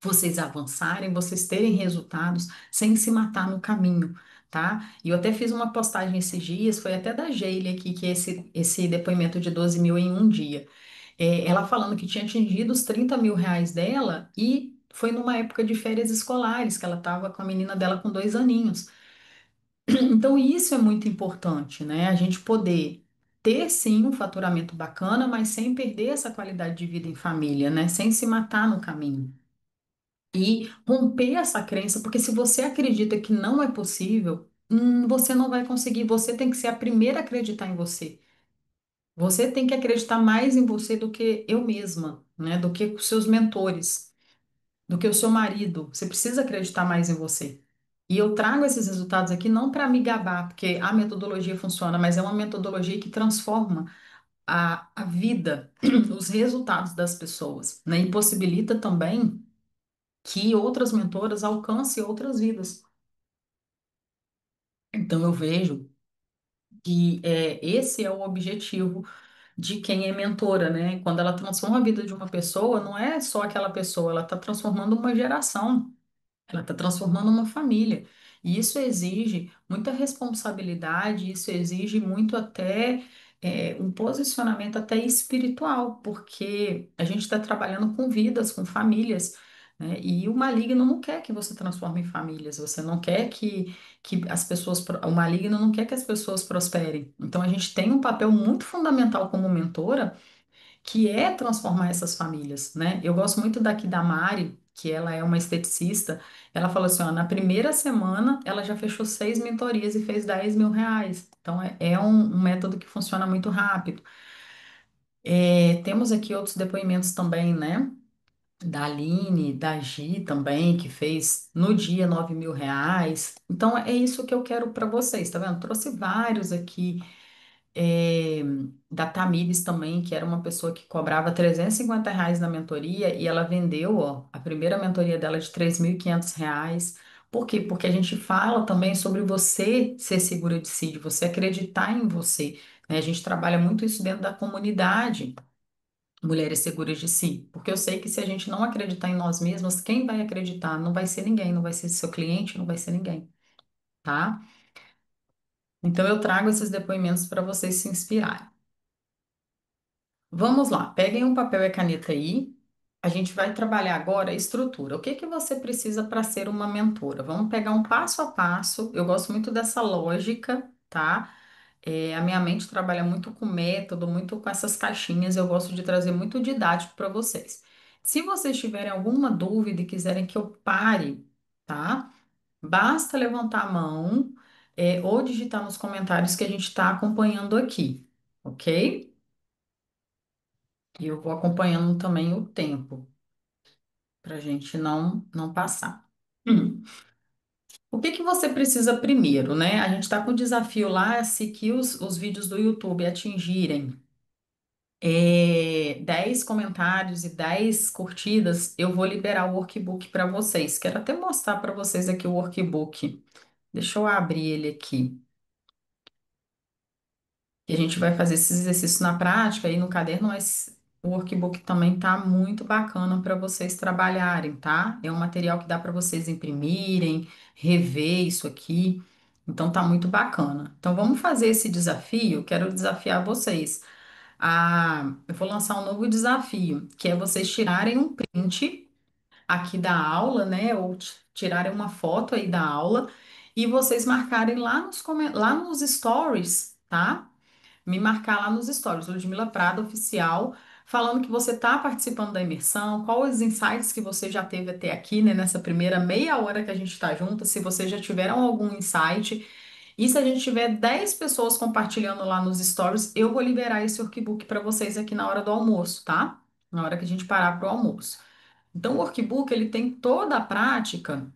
vocês avançarem, vocês terem resultados sem se matar no caminho, tá? E eu até fiz uma postagem esses dias, foi até da Geile aqui, que é esse depoimento de 12.000 em um dia. Ela falando que tinha atingido os R$ 30.000 dela e foi numa época de férias escolares, que ela estava com a menina dela com 2 aninhos. Então, isso é muito importante, né? A gente poder ter sim um faturamento bacana, mas sem perder essa qualidade de vida em família, né? Sem se matar no caminho. E romper essa crença, porque se você acredita que não é possível, você não vai conseguir. Você tem que ser a primeira a acreditar em você. Você tem que acreditar mais em você do que eu mesma, né? Do que os seus mentores, do que o seu marido. Você precisa acreditar mais em você. E eu trago esses resultados aqui não para me gabar, porque a metodologia funciona, mas é uma metodologia que transforma a vida, os resultados das pessoas, né? E possibilita também que outras mentoras alcancem outras vidas. Então eu vejo que esse é o objetivo de quem é mentora, né? Quando ela transforma a vida de uma pessoa, não é só aquela pessoa, ela está transformando uma geração. Ela está transformando uma família. E isso exige muita responsabilidade, isso exige muito até um posicionamento até espiritual, porque a gente está trabalhando com vidas, com famílias, né? E o maligno não quer que você transforme em famílias, você não quer que as pessoas, o maligno não quer que as pessoas prosperem. Então a gente tem um papel muito fundamental como mentora, que é transformar essas famílias, né? Eu gosto muito daqui da Mari. que ela é uma esteticista, ela falou assim, ó, na primeira semana ela já fechou 6 mentorias e fez R$ 10.000. Então é um método que funciona muito rápido. Temos aqui outros depoimentos também, né? Da Aline, da Gi também, que fez no dia R$ 9.000. Então é isso que eu quero para vocês, tá vendo? Trouxe vários aqui, é, da Tamires também, que era uma pessoa que cobrava R$ 350 na mentoria e ela vendeu, ó, a primeira mentoria dela de R$ 3.500. Por quê? Porque a gente fala também sobre você ser segura de si, de você acreditar em você, né? A gente trabalha muito isso dentro da comunidade. Mulheres seguras de si, porque eu sei que se a gente não acreditar em nós mesmas, quem vai acreditar? Não vai ser ninguém, não vai ser seu cliente, não vai ser ninguém, tá? Então eu trago esses depoimentos para vocês se inspirarem. Vamos lá, peguem um papel e caneta aí. A gente vai trabalhar agora a estrutura. O que que você precisa para ser uma mentora? Vamos pegar um passo a passo. Eu gosto muito dessa lógica, tá? A minha mente trabalha muito com método, muito com essas caixinhas. Eu gosto de trazer muito didático para vocês. Se vocês tiverem alguma dúvida e quiserem que eu pare, tá? Basta levantar a mão, ou digitar nos comentários que a gente está acompanhando aqui, ok? E eu vou acompanhando também o tempo, para a gente não passar. Hum. O que que você precisa primeiro, né? A gente está com o desafio lá, se que os vídeos do YouTube atingirem 10 comentários e 10 curtidas, eu vou liberar o workbook para vocês. Quero até mostrar para vocês aqui o workbook. Deixa eu abrir ele aqui. E a gente vai fazer esses exercícios na prática e no caderno, mas o workbook também tá muito bacana para vocês trabalharem, tá? É um material que dá para vocês imprimirem, rever isso aqui. Então tá muito bacana. Então vamos fazer esse desafio. Quero desafiar vocês. Eu vou lançar um novo desafio, que é vocês tirarem um print aqui da aula, né? Ou tirarem uma foto aí da aula e vocês marcarem lá nos stories, tá? Me marcar lá nos stories, Ludmila Prado Oficial, falando que você está participando da imersão, quais os insights que você já teve até aqui, né, nessa primeira meia hora que a gente está junto, se vocês já tiveram algum insight. E se a gente tiver 10 pessoas compartilhando lá nos stories, eu vou liberar esse workbook para vocês aqui na hora do almoço, tá? Na hora que a gente parar para o almoço. Então, o workbook, ele tem toda a prática,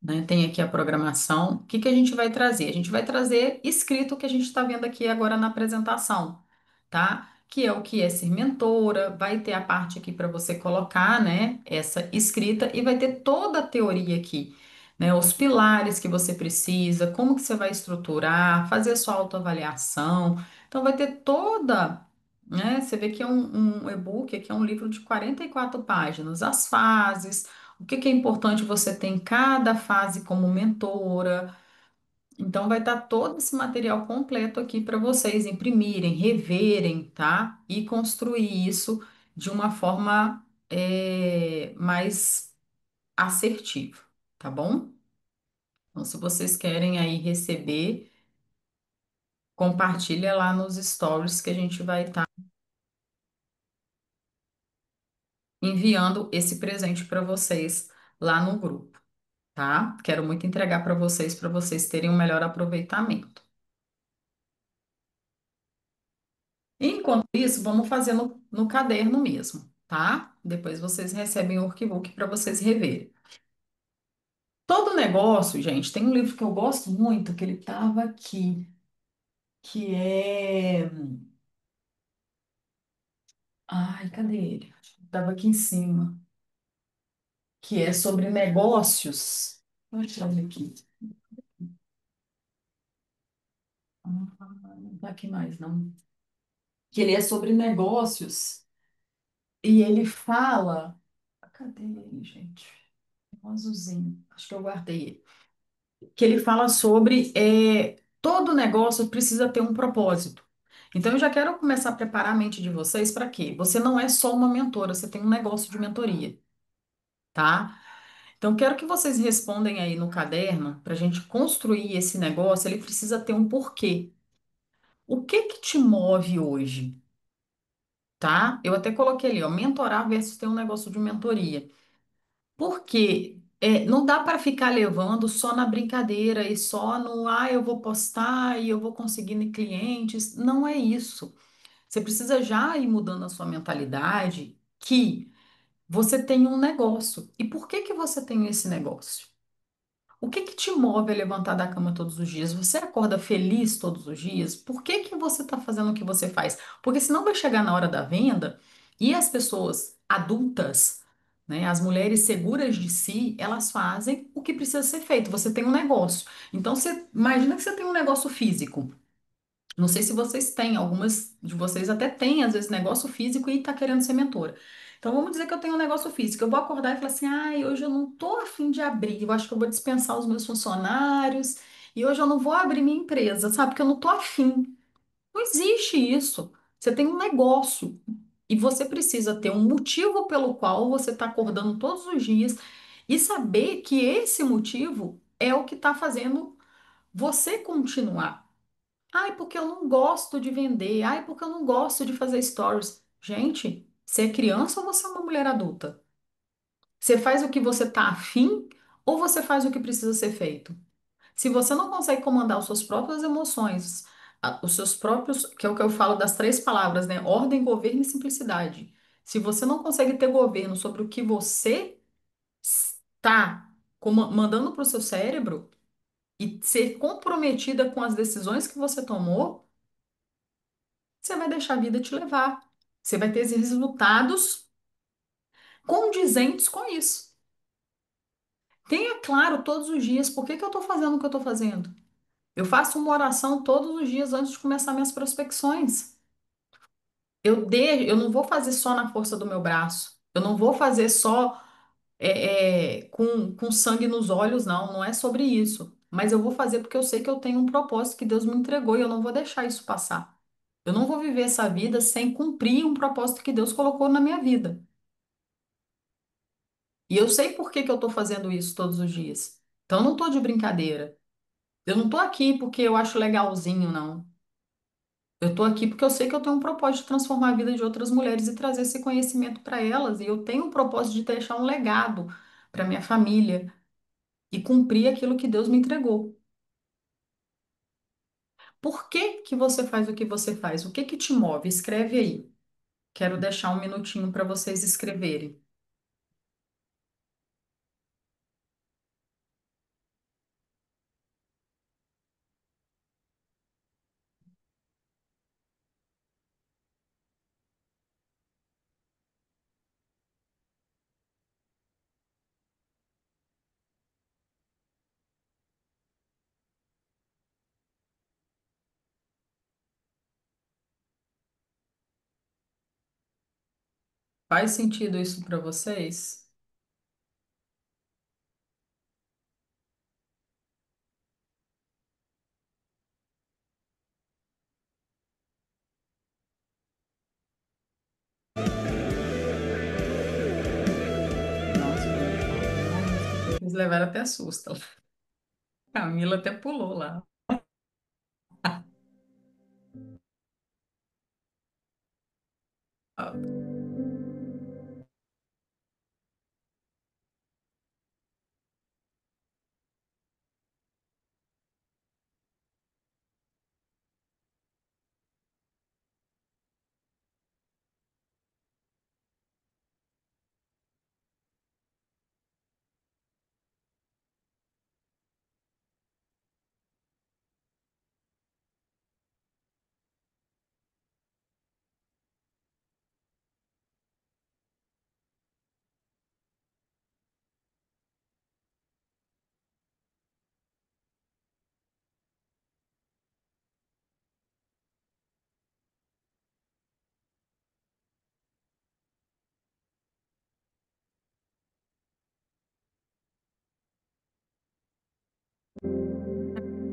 né? Tem aqui a programação. O que que a gente vai trazer? A gente vai trazer escrito o que a gente está vendo aqui agora na apresentação, tá? Que é o que é ser mentora, vai ter a parte aqui para você colocar, né? Essa escrita e vai ter toda a teoria aqui, né? Os pilares que você precisa, como que você vai estruturar, fazer a sua autoavaliação. Então, vai ter toda, né? Você vê que é um e-book, aqui é um livro de 44 páginas, as fases. O que que é importante você ter em cada fase como mentora? Então, vai estar todo esse material completo aqui para vocês imprimirem, reverem, tá? E construir isso de uma forma mais assertiva, tá bom? Então, se vocês querem aí receber, compartilha lá nos stories que a gente vai estar enviando esse presente para vocês lá no grupo, tá? Quero muito entregar para vocês terem um melhor aproveitamento. Enquanto isso, vamos fazer no caderno mesmo, tá? Depois vocês recebem o workbook para vocês reverem. Todo negócio, gente, tem um livro que eu gosto muito, que ele estava aqui, que é. Ai, cadê ele? Estava aqui em cima, que é sobre negócios. Deixa eu ver aqui. Não tá aqui mais, não. Que ele é sobre negócios. E ele fala. Cadê ele, gente? Um azulzinho. Acho que eu guardei ele. Que ele fala sobre todo negócio precisa ter um propósito. Então, eu já quero começar a preparar a mente de vocês para quê? Você não é só uma mentora, você tem um negócio de mentoria, tá? Então, quero que vocês respondem aí no caderno para a gente construir esse negócio. Ele precisa ter um porquê. O que que te move hoje, tá? Eu até coloquei ali, ó, mentorar versus ter um negócio de mentoria. Porque não dá para ficar levando só na brincadeira e só no, eu vou postar e eu vou conseguir clientes. Não é isso. Você precisa já ir mudando a sua mentalidade que você tem um negócio. E por que que você tem esse negócio? O que que te move a levantar da cama todos os dias? Você acorda feliz todos os dias? Por que que você está fazendo o que você faz? Porque senão vai chegar na hora da venda e as pessoas adultas, né, as mulheres seguras de si, elas fazem o que precisa ser feito. Você tem um negócio. Então, você imagina que você tem um negócio físico. Não sei se vocês têm, algumas de vocês até têm, às vezes, negócio físico e tá querendo ser mentora. Então, vamos dizer que eu tenho um negócio físico. Eu vou acordar e falar assim: ai, hoje eu não tô a fim de abrir, eu acho que eu vou dispensar os meus funcionários e hoje eu não vou abrir minha empresa, sabe? Porque eu não tô afim. Não existe isso. Você tem um negócio e você precisa ter um motivo pelo qual você está acordando todos os dias e saber que esse motivo é o que está fazendo você continuar. Ai, porque eu não gosto de vender. Ai, porque eu não gosto de fazer stories. Gente, você é criança ou você é uma mulher adulta? Você faz o que você tá afim ou você faz o que precisa ser feito? Se você não consegue comandar as suas próprias emoções, os seus próprios, que é o que eu falo das três palavras, né? Ordem, governo e simplicidade. Se você não consegue ter governo sobre o que você está mandando para o seu cérebro e ser comprometida com as decisões que você tomou, você vai deixar a vida te levar. Você vai ter esses resultados condizentes com isso. Tenha claro todos os dias por que que eu estou fazendo o que eu estou fazendo. Eu faço uma oração todos os dias antes de começar minhas prospecções. Eu não vou fazer só na força do meu braço. Eu não vou fazer só com sangue nos olhos, não. Não é sobre isso. Mas eu vou fazer porque eu sei que eu tenho um propósito que Deus me entregou e eu não vou deixar isso passar. Eu não vou viver essa vida sem cumprir um propósito que Deus colocou na minha vida. E eu sei por que que eu estou fazendo isso todos os dias. Então, eu não estou de brincadeira. Eu não estou aqui porque eu acho legalzinho, não. Eu estou aqui porque eu sei que eu tenho um propósito de transformar a vida de outras mulheres e trazer esse conhecimento para elas. E eu tenho um propósito de deixar um legado para minha família e cumprir aquilo que Deus me entregou. Por que que você faz o que você faz? O que que te move? Escreve aí. Quero deixar um minutinho para vocês escreverem. Faz sentido isso para vocês? Nossa, eles levaram até susto. Camila até pulou lá.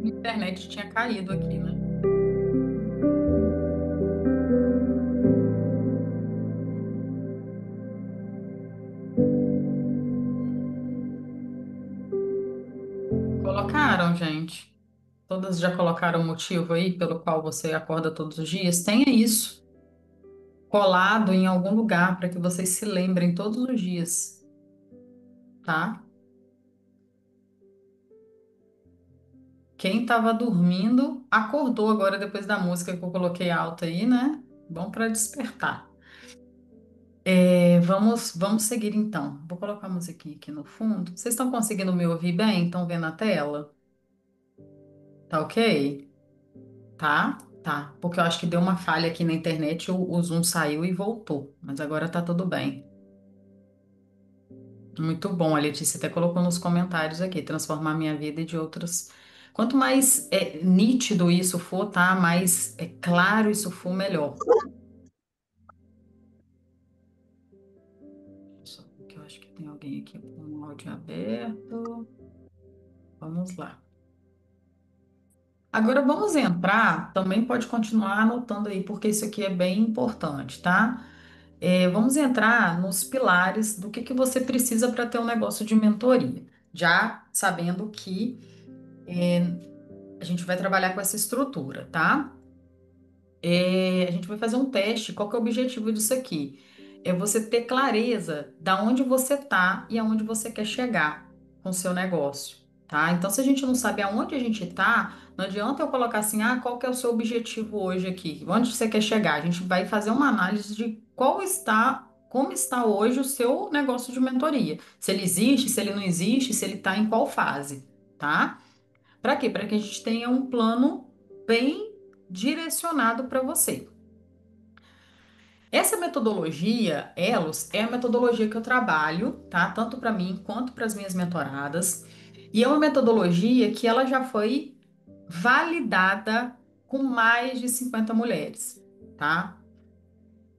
A internet tinha caído aqui, né? Colocaram, gente. Todas já colocaram o motivo aí pelo qual você acorda todos os dias? Tenha isso colado em algum lugar para que vocês se lembrem todos os dias. tá? Quem estava dormindo acordou agora depois da música que eu coloquei alta aí, né? Bom para despertar. Vamos seguir então. Vou colocar a musiquinha aqui no fundo. Vocês estão conseguindo me ouvir bem? Estão vendo a tela? Tá ok? Tá? Tá. Porque eu acho que deu uma falha aqui na internet, o Zoom saiu e voltou. Mas agora tá tudo bem. Muito bom. A Letícia até colocou nos comentários aqui, transformar minha vida e de outras. Quanto mais nítido isso for, tá? Mais claro isso for, melhor. Só que eu acho que tem alguém aqui com o áudio aberto. Vamos lá. Agora vamos entrar, também pode continuar anotando aí, porque isso aqui é bem importante, tá? Vamos entrar nos pilares do que você precisa para ter um negócio de mentoria. Já sabendo que a gente vai trabalhar com essa estrutura, tá? A gente vai fazer um teste. Qual que é o objetivo disso aqui? É você ter clareza da onde você tá e aonde você quer chegar com o seu negócio, tá? Então, se a gente não sabe aonde a gente tá, não adianta eu colocar assim, qual que é o seu objetivo hoje aqui? Onde você quer chegar? A gente vai fazer uma análise de como está hoje o seu negócio de mentoria. Se ele existe, se ele não existe, se ele está em qual fase, tá? Para quê? Para que a gente tenha um plano bem direcionado para você. Essa metodologia, Elos, é a metodologia que eu trabalho, tá? Tanto para mim quanto para as minhas mentoradas. E é uma metodologia que ela já foi validada com mais de 50 mulheres, tá?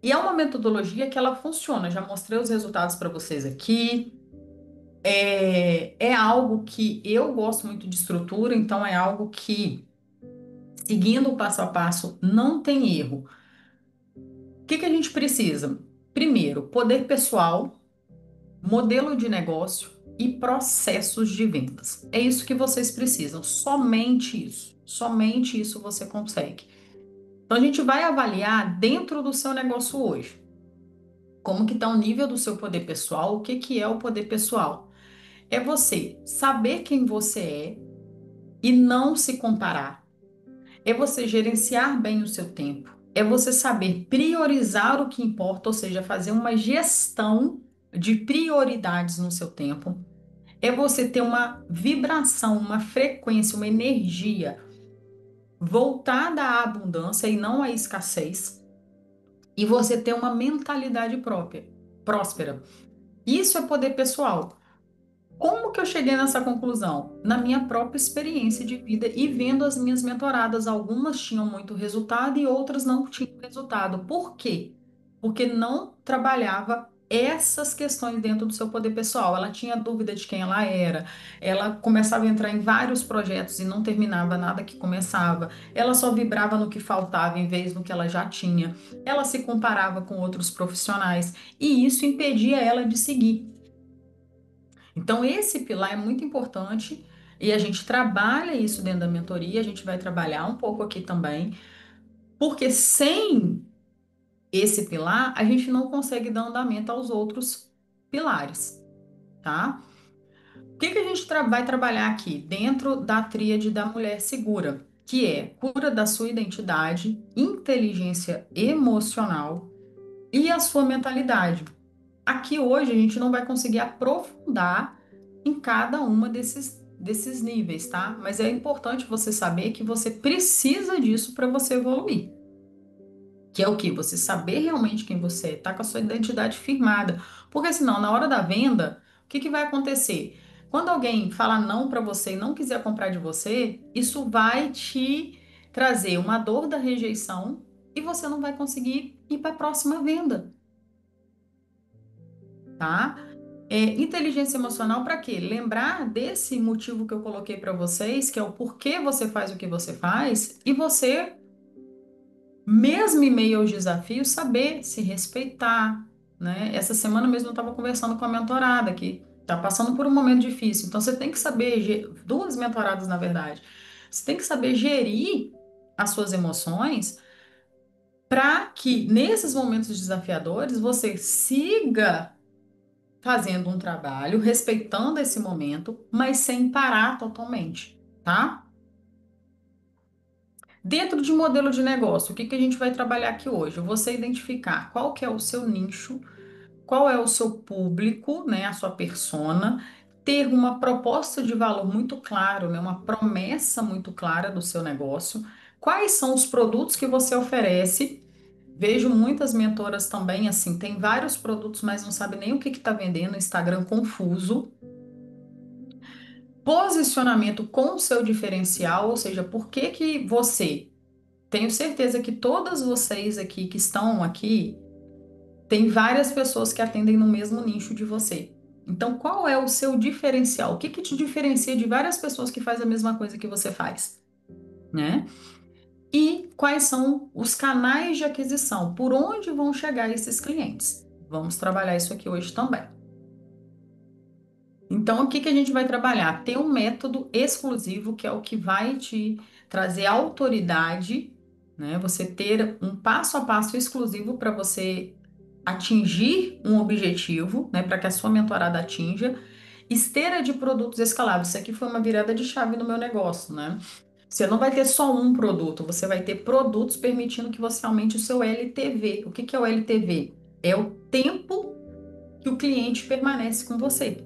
E é uma metodologia que ela funciona. Já mostrei os resultados para vocês aqui. É algo que eu gosto muito de estrutura, então é algo que seguindo o passo a passo, não tem erro. O que que a gente precisa? Primeiro, poder pessoal, modelo de negócio e processos de vendas. É isso que vocês precisam, somente isso. Somente isso você consegue. Então a gente vai avaliar dentro do seu negócio hoje. Como que está o nível do seu poder pessoal? O que que é o poder pessoal? É você saber quem você é e não se comparar. É você gerenciar bem o seu tempo. É você saber priorizar o que importa, ou seja, fazer uma gestão de prioridades no seu tempo. É você ter uma vibração, uma frequência, uma energia voltada à abundância e não à escassez. E você ter uma mentalidade própria, próspera. Isso é poder pessoal. Como que eu cheguei nessa conclusão? Na minha própria experiência de vida e vendo as minhas mentoradas, algumas tinham muito resultado e outras não tinham resultado. Por quê? Porque não trabalhava essas questões dentro do seu poder pessoal. Ela tinha dúvida de quem ela começava a entrar em vários projetos e não terminava nada que começava, ela só vibrava no que faltava em vez do que ela já tinha, ela se comparava com outros profissionais e isso impedia ela de seguir. Então, esse pilar é muito importante e a gente trabalha isso dentro da mentoria, a gente vai trabalhar um pouco aqui também, porque sem esse pilar, a gente não consegue dar andamento aos outros pilares, tá? O que que a gente vai trabalhar aqui dentro da tríade da mulher segura, que é cura da sua identidade, inteligência emocional e a sua mentalidade. Aqui hoje a gente não vai conseguir aprofundar em cada uma desses níveis, tá? Mas é importante você saber que você precisa disso para você evoluir. Que é o quê? Você saber realmente quem você é, tá com a sua identidade firmada. Porque senão, na hora da venda, o que que vai acontecer? Quando alguém falar não para você e não quiser comprar de você, isso vai te trazer uma dor da rejeição e você não vai conseguir ir para a próxima venda, tá? Inteligência emocional para quê? Lembrar desse motivo que eu coloquei para vocês, que é o porquê você faz o que você faz, e você, mesmo em meio aos desafios, saber se respeitar, né? Essa semana mesmo eu estava conversando com a mentorada que está passando por um momento difícil, então você tem que saber, duas mentoradas na verdade, você tem que saber gerir as suas emoções para que nesses momentos desafiadores você siga fazendo um trabalho, respeitando esse momento, mas sem parar totalmente, tá? Dentro de modelo de negócio, o que que a gente vai trabalhar aqui hoje? Você identificar qual que é o seu nicho, qual é o seu público, né, a sua persona, ter uma proposta de valor muito claro, né, uma promessa muito clara do seu negócio, quais são os produtos que você oferece. Vejo muitas mentoras também assim, tem vários produtos, mas não sabe nem o que está vendendo, Instagram confuso. Posicionamento com o seu diferencial, ou seja, por que que você, tenho certeza que todas vocês aqui que estão aqui, tem várias pessoas que atendem no mesmo nicho de você. Então, qual é o seu diferencial? O que que te diferencia de várias pessoas que fazem a mesma coisa que você faz, né? E quais são os canais de aquisição? Por onde vão chegar esses clientes? Vamos trabalhar isso aqui hoje também. Então, o que que a gente vai trabalhar? Ter um método exclusivo, que é o que vai te trazer autoridade, né? Você ter um passo a passo exclusivo para você atingir um objetivo, né? Para que a sua mentorada atinja. Esteira de produtos escaláveis. Isso aqui foi uma virada de chave no meu negócio, né? Você não vai ter só um produto, você vai ter produtos permitindo que você aumente o seu LTV. O que que é o LTV? É o tempo que o cliente permanece com você.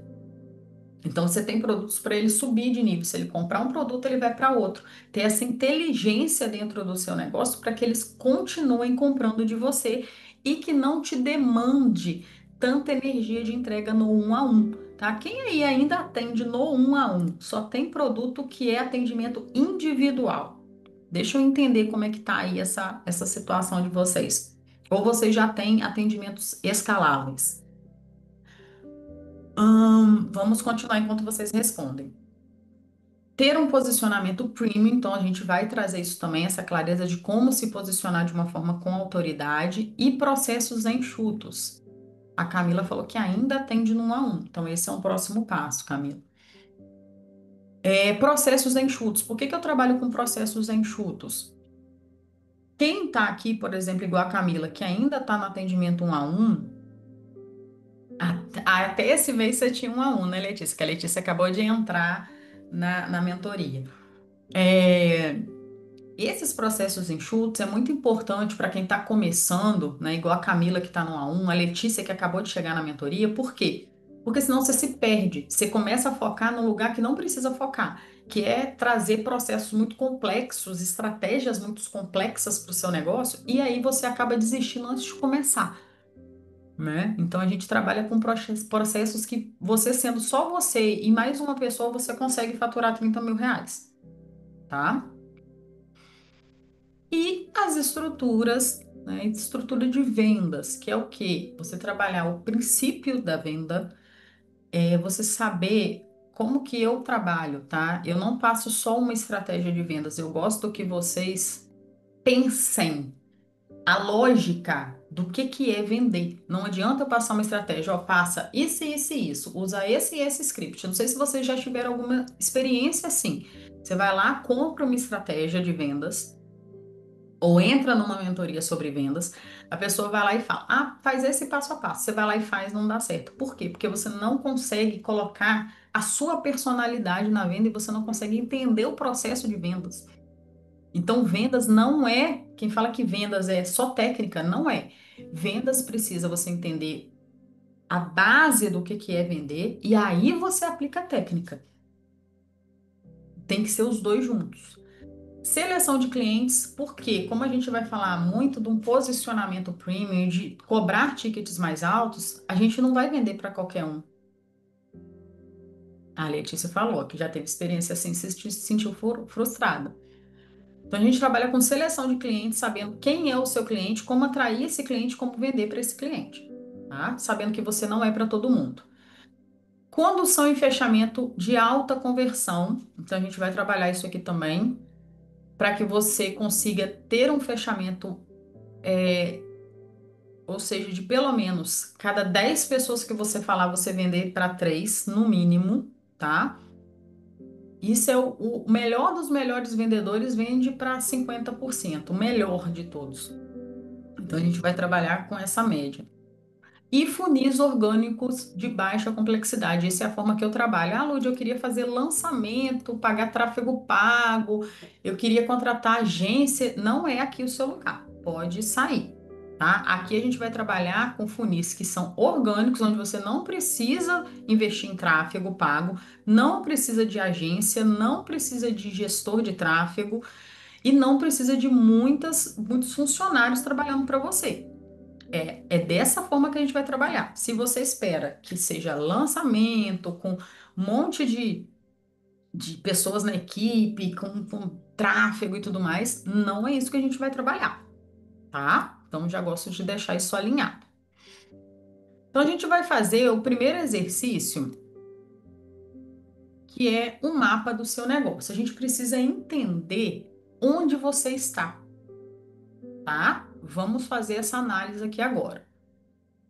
Então, você tem produtos para ele subir de nível. Se ele comprar um produto, ele vai para outro. Ter essa inteligência dentro do seu negócio para que eles continuem comprando de você e que não te demande tanta energia de entrega no um a um, tá? Quem aí ainda atende no um a um? Só tem produto que é atendimento individual. Deixa eu entender como é que tá aí essa situação de vocês. Ou vocês já têm atendimentos escaláveis? Vamos continuar enquanto vocês respondem. Ter um posicionamento premium, então a gente vai trazer isso também, essa clareza de como se posicionar de uma forma com autoridade e processos enxutos. A Camila falou que ainda atende no 1 a 1, então esse é um próximo passo, Camila. Processos enxutos. Por que que eu trabalho com processos enxutos? Quem está aqui, por exemplo, igual a Camila, que ainda está no atendimento 1 a 1, até esse mês você tinha 1 a 1, né, Letícia? Que a Letícia acabou de entrar na mentoria. É, Esses processos enxutos é muito importante para quem está começando, né? Igual a Camila que está no A1, a Letícia que acabou de chegar na mentoria. Por quê? Porque senão você se perde. Você começa a focar num lugar que não precisa focar, que é trazer processos muito complexos, estratégias muito complexas para o seu negócio, e aí você acaba desistindo antes de começar, né? Então a gente trabalha com processos que você sendo só você e mais uma pessoa, você consegue faturar R$ 30.000, tá? E as estruturas, né? Estrutura de vendas, que é o quê? Você trabalhar o princípio da venda, você saber como que eu trabalho, tá? Eu não passo só uma estratégia de vendas, eu gosto que vocês pensem a lógica do que é vender. Não adianta eu passar uma estratégia, ó, passa isso, isso e isso, usa esse e esse script. Eu não sei se vocês já tiveram alguma experiência assim. Você vai lá, compra uma estratégia de vendas ou entra numa mentoria sobre vendas, a pessoa vai lá e fala: Ah, faz esse passo a passo. Você vai lá e faz, não dá certo. Por quê? Porque você não consegue colocar a sua personalidade na venda e você não consegue entender o processo de vendas. Então, vendas não é. Quem fala que vendas é só técnica, não é. Vendas precisa você entender a base do que é vender e aí você aplica a técnica. Tem que ser os dois juntos. Seleção de clientes, porque, como a gente vai falar muito de um posicionamento premium, de cobrar tickets mais altos, a gente não vai vender para qualquer um. A Letícia falou que já teve experiência assim, se sentiu frustrada. Então, a gente trabalha com seleção de clientes, sabendo quem é o seu cliente, como atrair esse cliente, como vender para esse cliente, tá? Sabendo que você não é para todo mundo. Condução e fechamento de alta conversão. Então, a gente vai trabalhar isso aqui também, para que você consiga ter um fechamento, ou seja, de pelo menos cada 10 pessoas que você falar, você vender para 3 no mínimo, tá? Isso é o melhor dos melhores vendedores, vende para 50%, o melhor de todos. Então a gente vai trabalhar com essa média. e funis orgânicos de baixa complexidade. Essa é a forma que eu trabalho. Ah, Lud, eu queria fazer lançamento, pagar tráfego pago, eu queria contratar agência. Não é aqui o seu lugar. Pode sair, tá? Aqui a gente vai trabalhar com funis que são orgânicos, onde você não precisa investir em tráfego pago, não precisa de agência, não precisa de gestor de tráfego e não precisa de muitos funcionários trabalhando para você. É dessa forma que a gente vai trabalhar. Se você espera que seja lançamento, com um monte de pessoas na equipe, com tráfego e tudo mais, não é isso que a gente vai trabalhar, tá? Então já gosto de deixar isso alinhado. Então a gente vai fazer o primeiro exercício, que é o mapa do seu negócio. A gente precisa entender onde você está, tá? Vamos fazer essa análise aqui agora.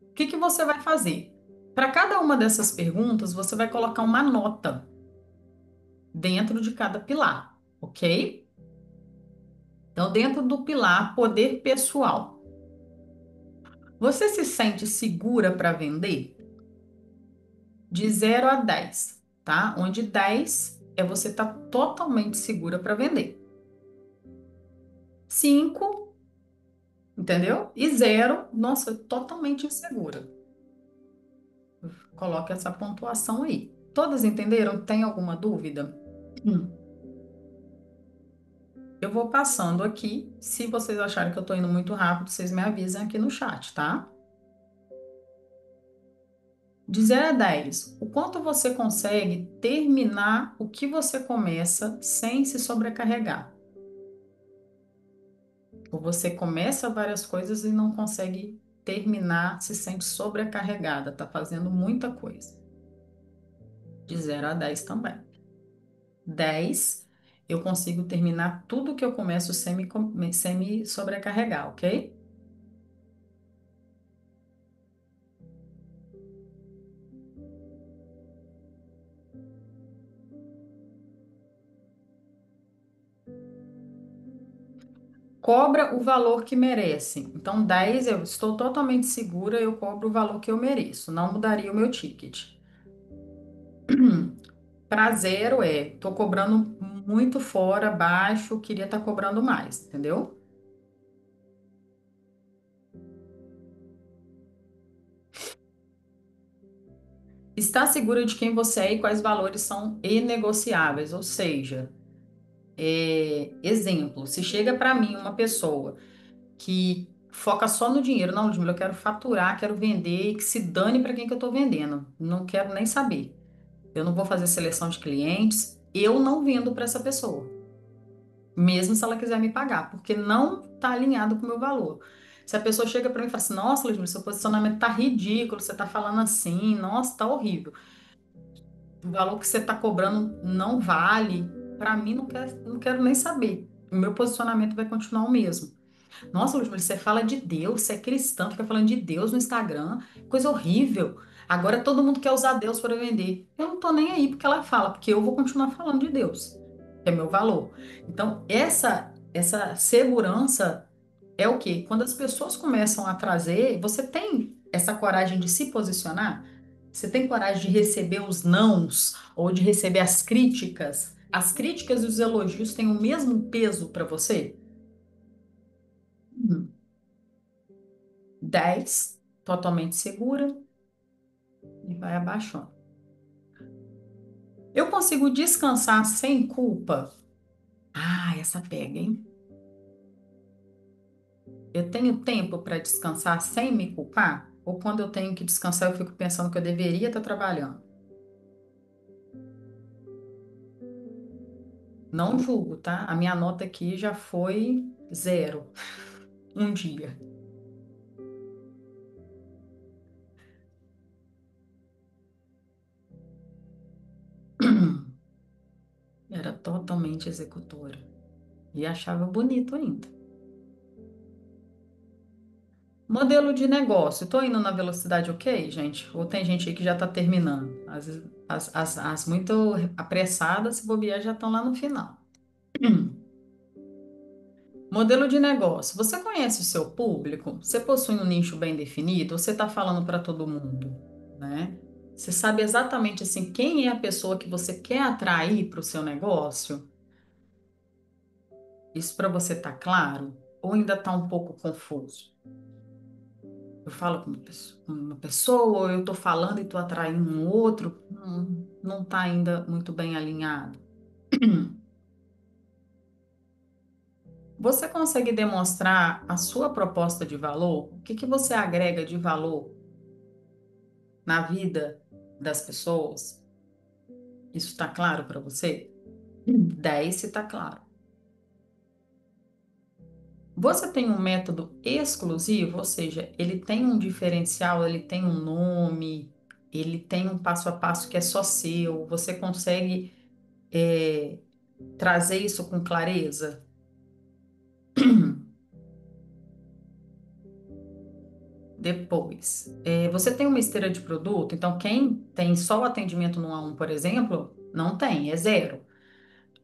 O que que você vai fazer? Para cada uma dessas perguntas, você vai colocar uma nota dentro de cada pilar, ok? Então, dentro do pilar poder pessoal, você se sente segura para vender? De 0 a 10, tá? Onde 10 é você estar totalmente segura para vender. 5, entendeu? E 0, nossa, totalmente insegura. Coloque essa pontuação aí. Todas entenderam? Tem alguma dúvida? Hum. Eu vou passando aqui. Se vocês acharem que eu estou indo muito rápido, vocês me avisam aqui no chat, tá? De 0 a 10, o quanto você consegue terminar o que você começa sem se sobrecarregar? Ou você começa várias coisas e não consegue terminar, se sente sobrecarregada, tá fazendo muita coisa. De 0 a 10 também. 10, eu consigo terminar tudo que eu começo sem me sobrecarregar, ok? Cobra o valor que merece. Então, 10, eu estou totalmente segura, eu cobro o valor que eu mereço. Não mudaria o meu ticket. Para 0 tô cobrando muito fora, baixo, queria estar cobrando mais, entendeu? Está segura de quem você é e quais valores são inegociáveis, ou seja, exemplo, se chega para mim uma pessoa que foca só no dinheiro, não, Ludmila, eu quero faturar, quero vender, e que se dane para quem que eu estou vendendo, não quero nem saber. Eu não vou fazer seleção de clientes, eu não vendo para essa pessoa, mesmo se ela quiser me pagar, porque não está alinhado com o meu valor. Se a pessoa chega para mim e fala assim, nossa, Ludmila, seu posicionamento tá ridículo, você tá falando assim, nossa, tá horrível. O valor que você está cobrando não vale. Para mim, não quero nem saber. O meu posicionamento vai continuar o mesmo. Nossa, Ludmila, você fala de Deus, você é cristã, fica falando de Deus no Instagram, coisa horrível. Agora todo mundo quer usar Deus para vender. Eu não tô nem aí porque ela fala, porque eu vou continuar falando de Deus, que é meu valor. Então, essa segurança é o quê? Quando as pessoas começam a trazer, você tem essa coragem de se posicionar? Você tem coragem de receber os nãos ou de receber as críticas? As críticas e os elogios têm o mesmo peso para você? Hum. 10, totalmente segura e vai abaixando. Eu consigo descansar sem culpa? Ah, essa pega, hein? Eu tenho tempo para descansar sem me culpar? Ou quando eu tenho que descansar, eu fico pensando que eu deveria estar trabalhando? Não julgo, tá? A minha nota aqui já foi 0, um dia. Era totalmente executora. E achava bonito ainda. Modelo de negócio. Estou indo na velocidade ok, gente? Ou tem gente aí que já está terminando? As muito apressadas, se bobear, já estão lá no final. Modelo de negócio. Você conhece o seu público? Você possui um nicho bem definido? Ou você está falando para todo mundo, né? Você sabe exatamente assim quem é a pessoa que você quer atrair para o seu negócio? Isso para você tá claro? Ou ainda está um pouco confuso? Eu falo com uma pessoa, ou eu estou falando e estou atraindo um outro? Não está ainda muito bem alinhado. Você consegue demonstrar a sua proposta de valor? O que que você agrega de valor na vida das pessoas? Isso está claro para você? 10 se está claro. Você tem um método exclusivo, ou seja, ele tem um diferencial, ele tem um nome, ele tem um passo a passo que é só seu. Você consegue é, trazer isso com clareza? Depois, você tem uma esteira de produto, então quem tem só o atendimento no A1, por exemplo, não tem, é zero.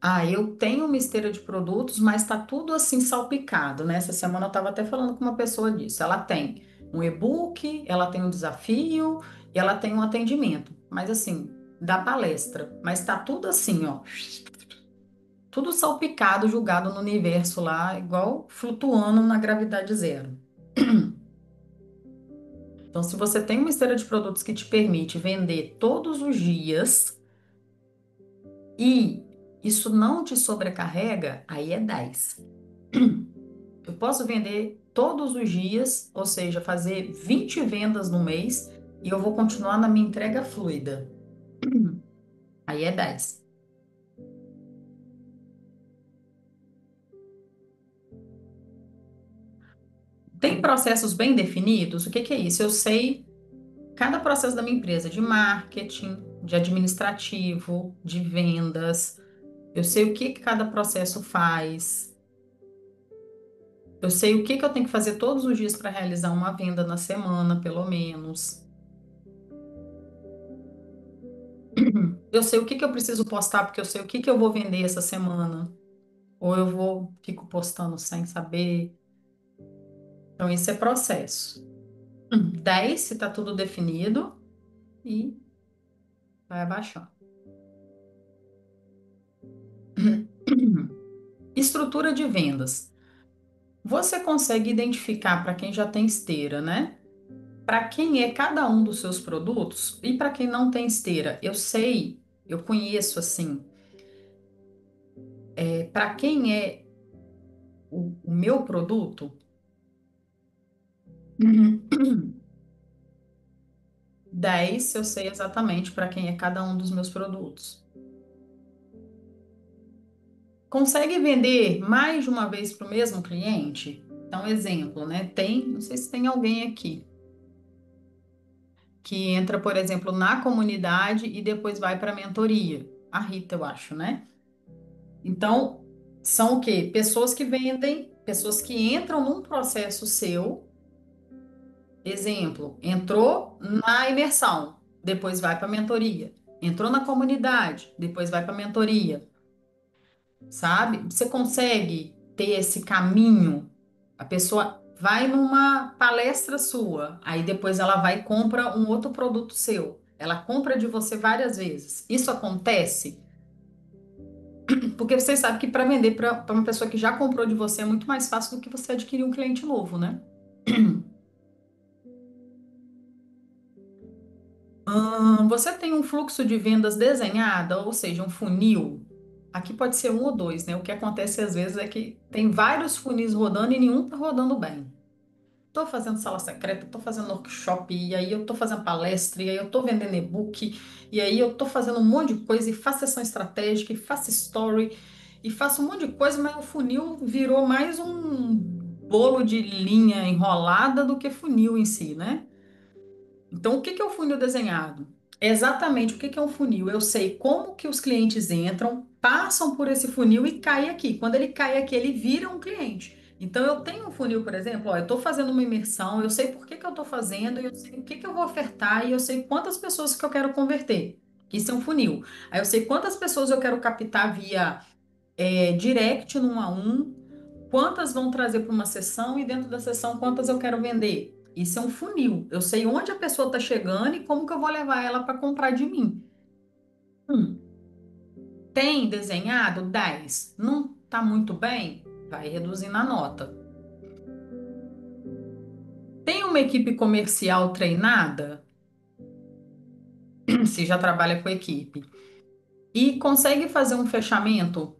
Ah, eu tenho uma esteira de produtos, mas está tudo assim salpicado, né? Essa semana eu estava até falando com uma pessoa disso. Ela tem um e-book, ela tem um desafio e ela tem um atendimento, mas assim, da palestra, mas está tudo assim, ó, tudo salpicado, jogado no universo lá, igual flutuando na gravidade zero. Então, se você tem uma esteira de produtos que te permite vender todos os dias e isso não te sobrecarrega, aí é 10. Eu posso vender todos os dias, ou seja, fazer 20 vendas no mês e eu vou continuar na minha entrega fluida. Aí é 10. Tem processos bem definidos? O que que é isso? Eu sei cada processo da minha empresa, de marketing, de administrativo, de vendas. Eu sei o que que cada processo faz. Eu sei o que que eu tenho que fazer todos os dias para realizar uma venda na semana, pelo menos. Eu sei o que que eu preciso postar, porque eu sei o que que eu vou vender essa semana. Ou eu vou, fico postando sem saber. Então, esse é processo. 10, se está tudo definido, e vai abaixando. Estrutura de vendas. Você consegue identificar para quem já tem esteira, né? Para quem é cada um dos seus produtos e para quem não tem esteira. Eu sei, eu conheço assim, para quem é o meu produto, 10 eu sei exatamente para quem é cada um dos meus produtos. Consegue vender mais de uma vez para o mesmo cliente? Então, exemplo, né? Não sei se tem alguém aqui que entra, por exemplo, na comunidade e depois vai para a mentoria. A Rita, eu acho, né? Então, são o quê? Pessoas que vendem, pessoas que entram num processo seu. Exemplo, entrou na imersão, depois vai para a mentoria. Entrou na comunidade, depois vai para a mentoria. Sabe? Você consegue ter esse caminho. A pessoa vai numa palestra sua, aí depois ela vai e compra um outro produto seu. Ela compra de você várias vezes. Isso acontece porque você sabe que para vender para uma pessoa que já comprou de você é muito mais fácil do que você adquirir um cliente novo, né? Você tem um fluxo de vendas desenhado, ou seja, um funil. Aqui pode ser um ou dois, né? O que acontece às vezes é que tem vários funis rodando e nenhum tá rodando bem. Tô fazendo sala secreta, tô fazendo workshop, e aí eu tô fazendo palestra, e aí eu tô vendendo e-book, e aí eu tô fazendo um monte de coisa, e faço sessão estratégica, e faço story, e faço um monte de coisa, mas o funil virou mais um bolo de linha enrolada do que funil em si, né? Então, o que que é o funil desenhado? É exatamente o que que é um funil. Eu sei como que os clientes entram, passam por esse funil e caem aqui. Quando ele cai aqui, ele vira um cliente. Então, eu tenho um funil, por exemplo, ó, eu estou fazendo uma imersão, eu sei por que que eu estou fazendo, eu sei o que que eu vou ofertar e eu sei quantas pessoas que eu quero converter. Isso é um funil. Aí eu sei quantas pessoas eu quero captar via direct no 1 a 1, quantas vão trazer para uma sessão e dentro da sessão quantas eu quero vender. Isso é um funil. Eu sei onde a pessoa está chegando e como que eu vou levar ela para comprar de mim. Hum, Tem desenhado 10? Não está muito bem? Vai reduzindo a nota. Tem uma equipe comercial treinada? Se já trabalha com equipe. E consegue fazer um fechamento?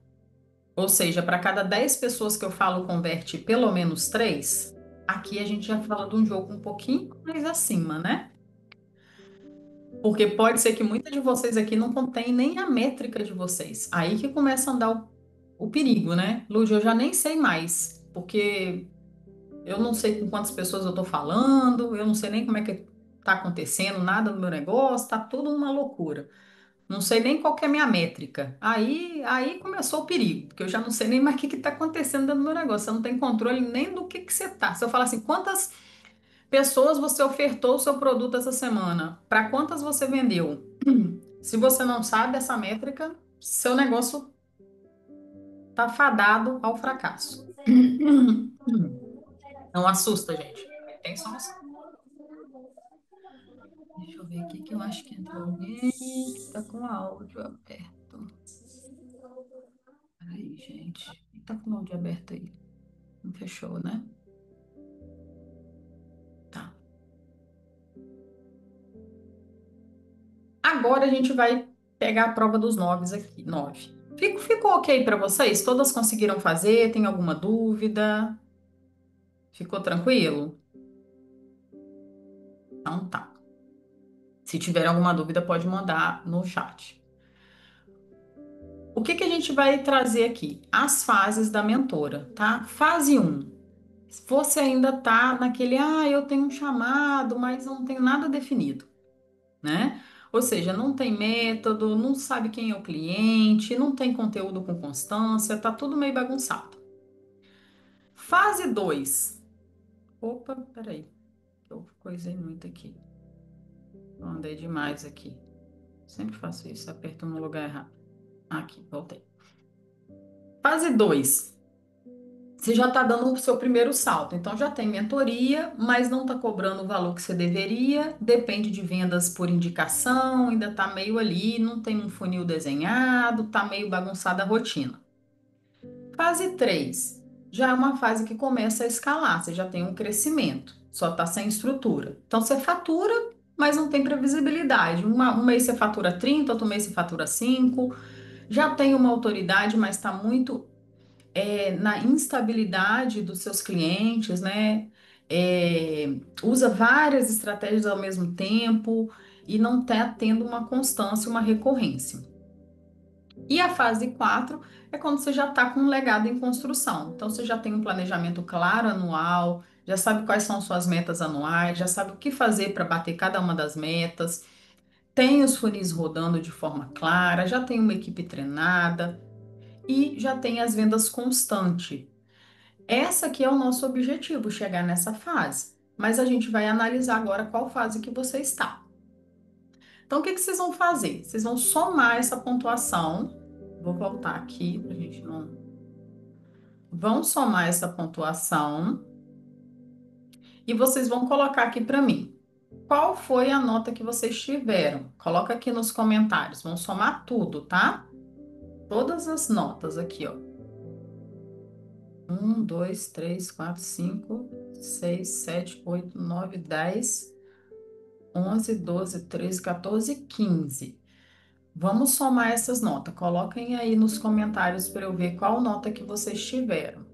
Ou seja, para cada 10 pessoas que eu falo, converte pelo menos 3? Aqui a gente já fala de um jogo um pouquinho mais acima, né? Porque pode ser que muitas de vocês aqui não contém nem a métrica de vocês. Aí que começa a andar o perigo, né? Lúcia, eu já nem sei mais, porque eu não sei com quantas pessoas eu estou falando, eu não sei nem como é que está acontecendo nada no meu negócio, está tudo uma loucura. Não sei nem qual que é a minha métrica. Aí começou o perigo, porque eu já não sei nem mais o que está acontecendo dentro do meu negócio. Você não tem controle nem do que você tá. Se eu falar assim, quantas pessoas você ofertou o seu produto essa semana? Para quantas você vendeu? Se você não sabe essa métrica, seu negócio está fadado ao fracasso. Não assusta, gente. Tem solução. Deixa eu ver aqui que eu acho que entrou alguém que está com áudio aberto. Peraí, gente. Quem tá com o áudio aberto aí? Não fechou, né? Tá. Agora a gente vai pegar a prova dos noves aqui. 9. Ficou ok para vocês? Todas conseguiram fazer? Tem alguma dúvida? Ficou tranquilo? Então tá. Se tiver alguma dúvida, pode mandar no chat. O que que a gente vai trazer aqui? As fases da mentora, tá? Fase um. Você ainda tá naquele, eu tenho um chamado, mas não tenho nada definido, né? Ou seja, não tem método, não sabe quem é o cliente, não tem conteúdo com constância, tá tudo meio bagunçado. Fase 2. Opa, peraí, eu coisei muito aqui. Eu andei demais aqui. Sempre faço isso, aperto no lugar errado. Aqui, voltei. Fase 2. Você já está dando o seu primeiro salto. Então já tem mentoria, mas não está cobrando o valor que você deveria. Depende de vendas por indicação, ainda está meio ali, não tem um funil desenhado, está meio bagunçada a rotina. Fase 3 já é uma fase que começa a escalar, você já tem um crescimento, só está sem estrutura. Então você fatura, mas não tem previsibilidade. Um mês você fatura 30, outro mês você fatura 5. Já tem uma autoridade, mas está muito na instabilidade dos seus clientes, né? Usa várias estratégias ao mesmo tempo e não está tendo uma constância, uma recorrência. E a fase 4 é quando você já está com um legado em construção. Então, você já tem um planejamento claro anual, já sabe quais são suas metas anuais, já sabe o que fazer para bater cada uma das metas, tem os funis rodando de forma clara, já tem uma equipe treinada e já tem as vendas constantes. Essa aqui é o nosso objetivo, chegar nessa fase. Mas a gente vai analisar agora qual fase que você está. Então, o que que vocês vão fazer? Vocês vão somar essa pontuação. Vou voltar aqui para a gente não. Vão somar essa pontuação e vocês vão colocar aqui para mim. Qual foi a nota que vocês tiveram? Coloca aqui nos comentários. Vão somar tudo, tá? Todas as notas aqui, ó. 1, 2, 3, 4, 5, 6, 7, 8, 9, 10, 11, 12, 13, 14, 15. Vamos somar essas notas. Coloquem aí nos comentários para eu ver qual nota que vocês tiveram.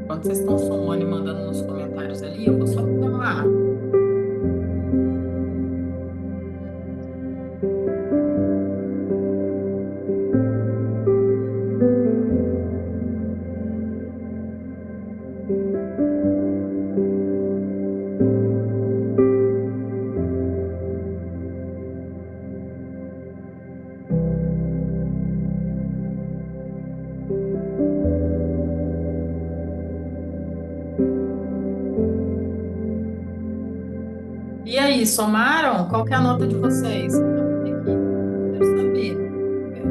Quando vocês estão somando e mandando nos comentários ali, eu vou só tomar uma água. aí, somaram? Qual que é a nota de vocês? Aqui. Quero saber. Vamos ver.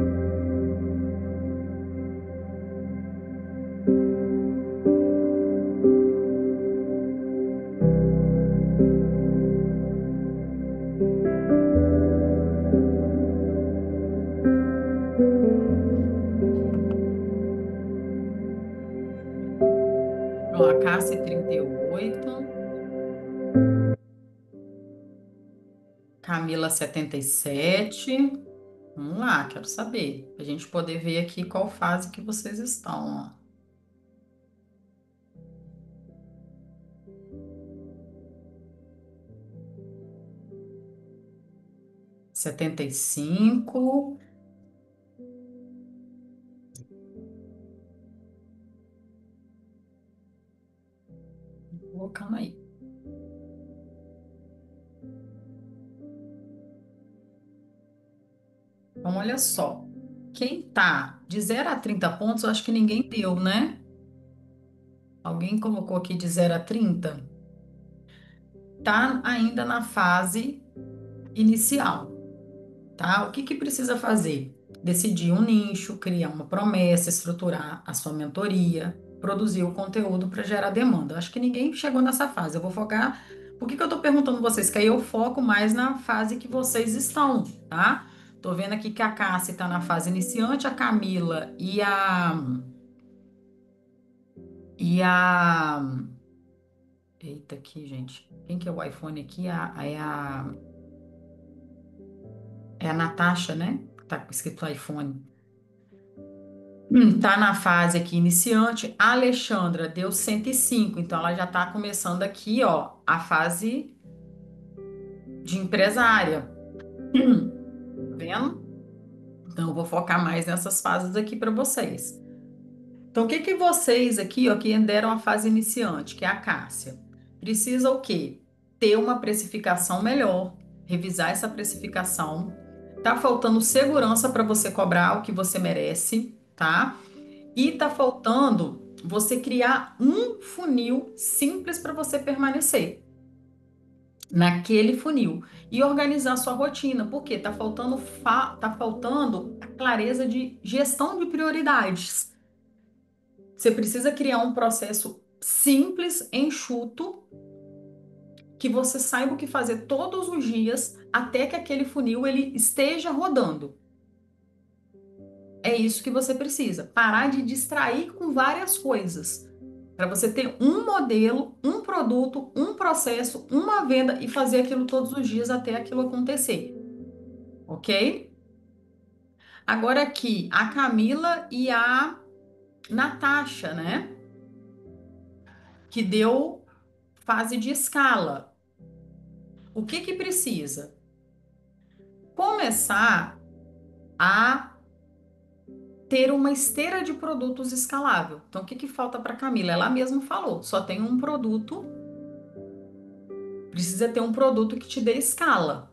Ó, a Cássia 38, Camila 77. Vamos lá, quero saber. Pra gente poder ver aqui qual fase que vocês estão, ó. 75. Colocando aí. Então, olha só. Quem tá de 0 a 30 pontos, eu acho que ninguém deu, né? Alguém colocou aqui de 0 a 30? Tá ainda na fase inicial, tá? O que que precisa fazer? Decidir um nicho, criar uma promessa, estruturar a sua mentoria, produzir o conteúdo para gerar demanda. Eu acho que ninguém chegou nessa fase. Eu vou focar. Por que que eu tô perguntando vocês? Que aí eu foco mais na fase que vocês estão, tá? Tô vendo aqui que a Cássia está na fase iniciante, a Camila e a eita aqui, gente. Quem que é o iPhone aqui? É a Natasha, né? Tá escrito iPhone. Tá na fase aqui iniciante. A Alexandra deu 105, então ela já tá começando aqui, ó, a fase de empresária. Tá vendo? Então eu vou focar mais nessas fases aqui para vocês. Então, o que que vocês aqui, ó, que deram a fase iniciante, que é a Cássia, precisa o quê? Ter uma precificação melhor, revisar essa precificação. Tá faltando segurança para você cobrar o que você merece, tá? E tá faltando você criar um funil simples para você permanecer naquele funil e organizar sua rotina, porque tá faltando a clareza de gestão de prioridades. Você precisa criar um processo simples, enxuto, que você saiba o que fazer todos os dias até que aquele funil ele esteja rodando. É isso que você precisa. Parar de distrair com várias coisas. Para você ter um modelo, um produto, um processo, uma venda e fazer aquilo todos os dias até aquilo acontecer. Ok? Agora aqui, a Camila e a Natasha, né? Que deu fase de escala. O que que precisa? Começar a ter uma esteira de produtos escalável. Então, o que que falta para Camila? Ela mesma falou, só tem um produto, precisa ter um produto que te dê escala.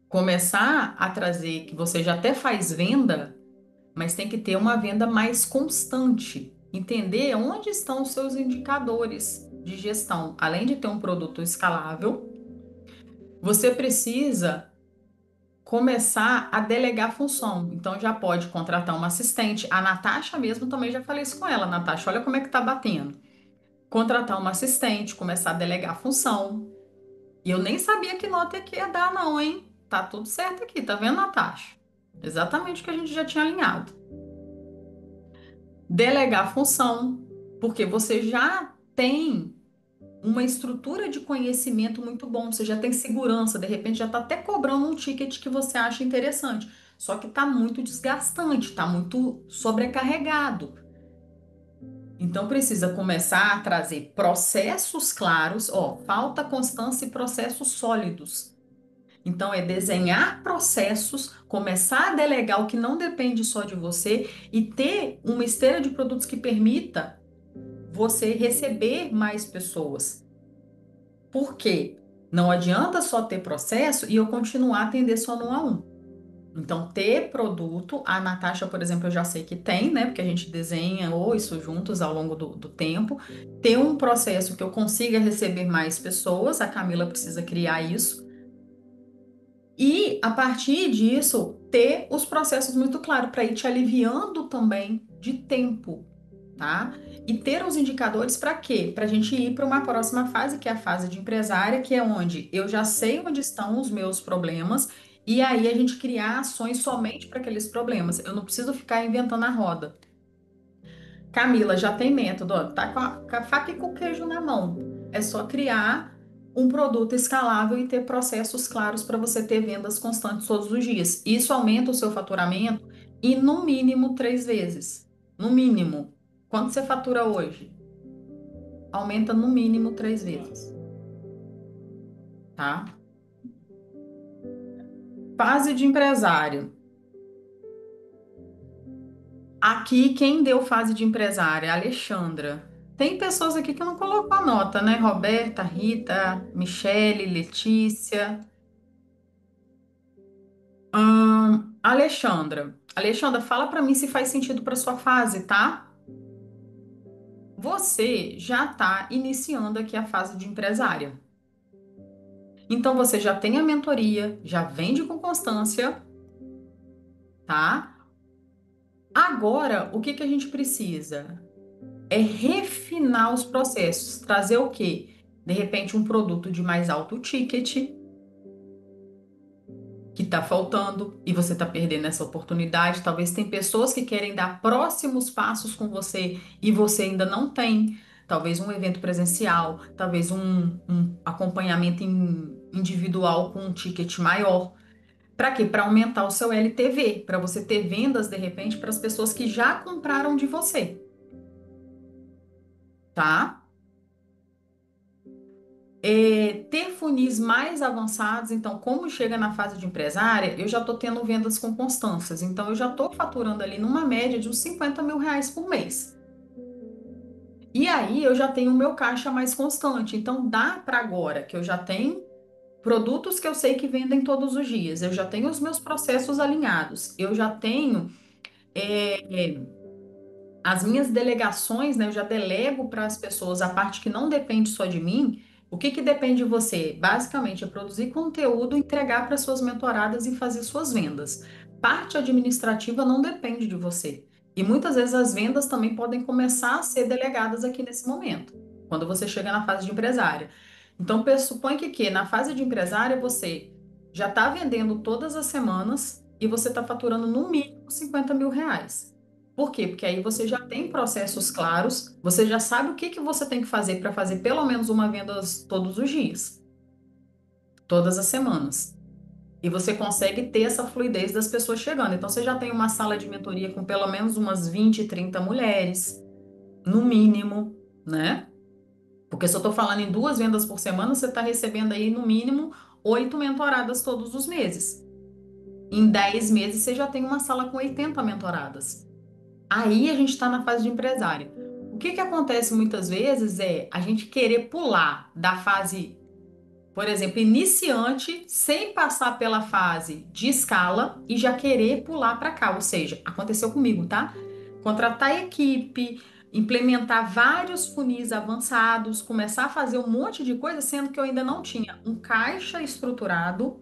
Começar a trazer que você já até faz venda, mas tem que ter uma venda mais constante. Entender onde estão os seus indicadores de gestão. Além de ter um produto escalável, você precisa começar a delegar função. Então já pode contratar uma assistente. A Natasha mesmo também já falei isso com ela. Natasha, olha como é que tá batendo. Contratar uma assistente, começar a delegar função. E eu nem sabia que nota que ia dar, não, hein? Tá tudo certo aqui, tá vendo, Natasha? Exatamente o que a gente já tinha alinhado. Delegar função, porque você já tem uma estrutura de conhecimento muito bom, você já tem segurança, de repente já está até cobrando um ticket que você acha interessante, só que está muito desgastante, está muito sobrecarregado. Então precisa começar a trazer processos claros, ó, falta constância e processos sólidos. Então é desenhar processos, começar a delegar o que não depende só de você e ter uma esteira de produtos que permita você receber mais pessoas. Por quê? Não adianta só ter processo e eu continuar a atender só no A1. Então, ter produto, a Natasha, por exemplo, eu já sei que tem, né? Porque a gente desenha ou isso juntos ao longo do tempo. Ter um processo que eu consiga receber mais pessoas, a Camila precisa criar isso. E, a partir disso, ter os processos muito claros para ir te aliviando também de tempo, tá? E ter os indicadores para quê? Para a gente ir para uma próxima fase, que é a fase de empresária, que é onde eu já sei onde estão os meus problemas, e aí a gente criar ações somente para aqueles problemas. Eu não preciso ficar inventando a roda. Camila, já tem método, ó, tá com a faca e com o queijo na mão. É só criar um produto escalável e ter processos claros para você ter vendas constantes todos os dias. Isso aumenta o seu faturamento e no mínimo 3 vezes. No mínimo. Quanto você fatura hoje? Aumenta no mínimo 3 vezes, tá? Fase de empresário. Aqui, quem deu fase de empresária? Alexandra. Tem pessoas aqui que não colocou a nota, né? Roberta, Rita, Michele, Letícia. Alexandra. Alexandra, fala para mim se faz sentido para sua fase, tá? Você já está iniciando aqui a fase de empresária. Então você já tem a mentoria, já vende com constância, tá? Agora, o que que a gente precisa? É refinar os processos, trazer o quê? De repente, um produto de mais alto ticket que está faltando e você está perdendo essa oportunidade. Talvez tem pessoas que querem dar próximos passos com você e você ainda não tem. Talvez um evento presencial, talvez um acompanhamento individual com um ticket maior. Para quê? Para aumentar o seu LTV, para você ter vendas de repente para as pessoas que já compraram de você, tá? Ter funis mais avançados, então, como chega na fase de empresária, eu já estou tendo vendas com constâncias, então eu já estou faturando ali numa média de uns R$ 50.000 por mês. E aí eu já tenho o meu caixa mais constante, então dá para agora que eu já tenho produtos que eu sei que vendem todos os dias, eu já tenho os meus processos alinhados, eu já tenho as minhas delegações, né? Eu já delego para as pessoas a parte que não depende só de mim. O que que depende de você? Basicamente, é produzir conteúdo, entregar para suas mentoradas e fazer suas vendas. Parte administrativa não depende de você. E muitas vezes as vendas também podem começar a ser delegadas aqui nesse momento, quando você chega na fase de empresária. Então, supõe que na fase de empresária você já está vendendo todas as semanas e você está faturando no mínimo R$ 50.000. Por quê? Porque aí você já tem processos claros, você já sabe o que que você tem que fazer para fazer pelo menos uma venda todos os dias, todas as semanas. E você consegue ter essa fluidez das pessoas chegando. Então, você já tem uma sala de mentoria com pelo menos umas 20, 30 mulheres, no mínimo, né? Porque se eu estou falando em 2 vendas por semana, você está recebendo aí no mínimo 8 mentoradas todos os meses. Em 10 meses, você já tem uma sala com 80 mentoradas. Aí a gente está na fase de empresária. O que que acontece muitas vezes é a gente querer pular da fase, por exemplo, iniciante, sem passar pela fase de escala e já querer pular para cá. Ou seja, aconteceu comigo, tá? Contratar equipe, implementar vários funis avançados, começar a fazer um monte de coisa, sendo que eu ainda não tinha um caixa estruturado,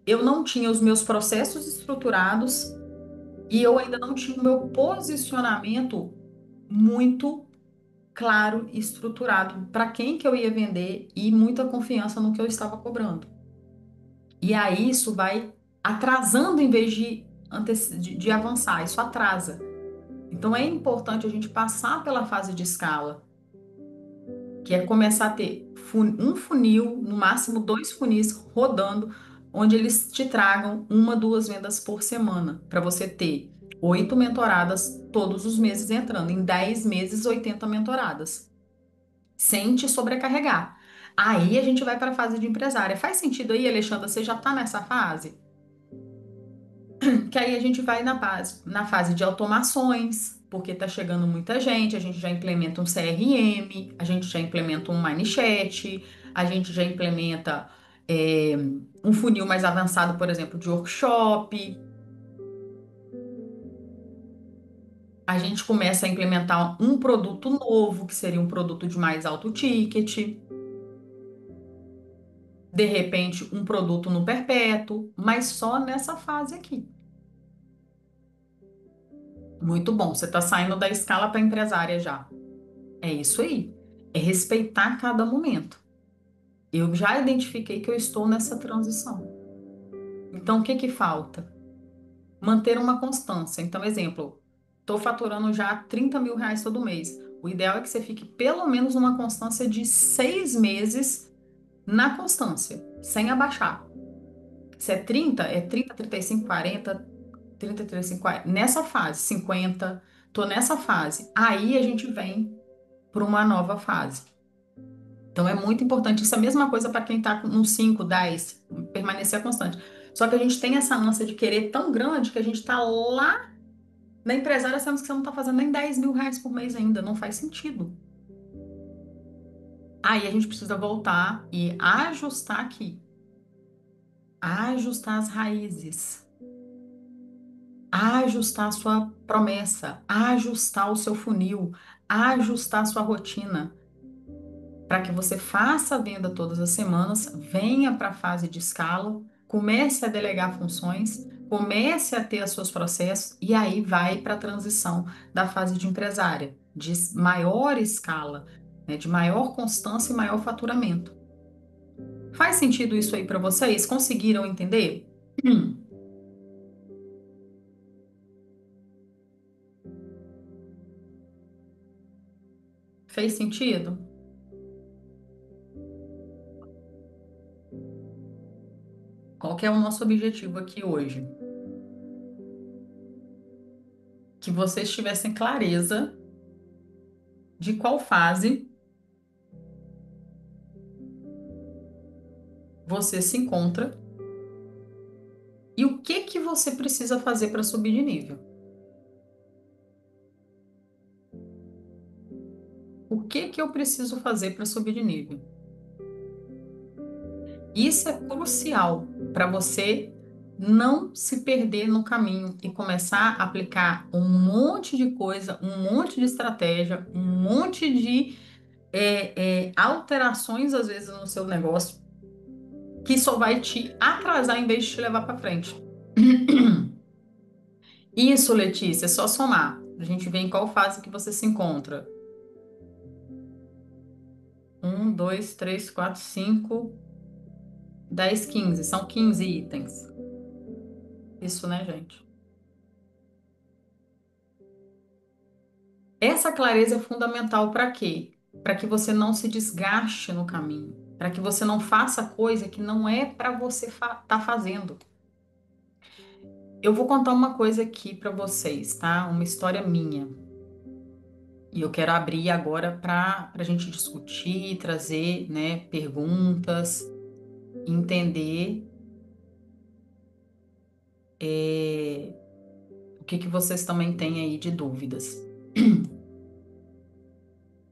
eu não tinha os meus processos estruturados e eu ainda não tinha o meu posicionamento muito claro e estruturado para quem que eu ia vender e muita confiança no que eu estava cobrando. E aí isso vai atrasando em vez de avançar, isso atrasa. Então é importante a gente passar pela fase de escala, que é começar a ter um funil, no máximo 2 funis rodando, onde eles te tragam 1, 2 vendas por semana, para você ter 8 mentoradas todos os meses entrando, em 10 meses 80 mentoradas, sem te sobrecarregar. Aí a gente vai para a fase de empresária. Faz sentido aí, Alexandra? Você já está nessa fase? Que aí a gente vai na fase de automações, porque está chegando muita gente, a gente já implementa um CRM, a gente já implementa um Mindchat, a gente já implementa é, um funil mais avançado, por exemplo, de workshop. A gente começa a implementar um produto novo, que seria um produto de mais alto ticket, de repente, um produto no perpétuo, mas só nessa fase aqui. Muito bom, você está saindo da escala para empresária já. É isso aí. É respeitar cada momento. Eu já identifiquei que eu estou nessa transição. Então, o que que falta? Manter uma constância. Então, exemplo, estou faturando já R$ 30.000 todo mês. O ideal é que você fique pelo menos numa constância de 6 meses na constância, sem abaixar. Se é 30, é 30, 35, 40, 30, 35, 40. Nessa fase, 50, tô nessa fase. Aí a gente vem para uma nova fase. Então é muito importante. Isso é a mesma coisa para quem está no 5, 10, permanecer constante. Só que a gente tem essa ânsia de querer tão grande que a gente está lá na empresária, sendo que você não está fazendo nem R$ 10.000 por mês ainda. Não faz sentido. Aí a gente precisa voltar e ajustar aqui. Ajustar as raízes. Ajustar a sua promessa. Ajustar o seu funil. Ajustar a sua rotina. Para que você faça a venda todas as semanas, venha para a fase de escala, comece a delegar funções, comece a ter os seus processos e aí vai para a transição da fase de empresária, de maior escala, né, de maior constância e maior faturamento. Faz sentido isso aí para vocês? Conseguiram entender? Hum. Fez sentido? Qual que é o nosso objetivo aqui hoje? Que vocês tivessem clareza de qual fase você se encontra e o que que você precisa fazer para subir de nível. O que que eu preciso fazer para subir de nível? Isso é crucial para você não se perder no caminho e começar a aplicar um monte de coisa, um monte de estratégia, um monte de alterações, às vezes, no seu negócio, que só vai te atrasar em vez de te levar para frente. Isso, Letícia, é só somar. A gente vê em qual fase que você se encontra. 1, 2, 3, 4, 5, 10, 15. São 15 itens. Isso, né, gente? Essa clareza é fundamental para quê? Para que você não se desgaste no caminho. Para que você não faça coisa que não é para você tá fazendo. Eu vou contar uma coisa aqui para vocês, tá? Uma história minha. E eu quero abrir agora para a gente discutir, trazer, né, perguntas, entender é, o que que vocês também têm aí de dúvidas.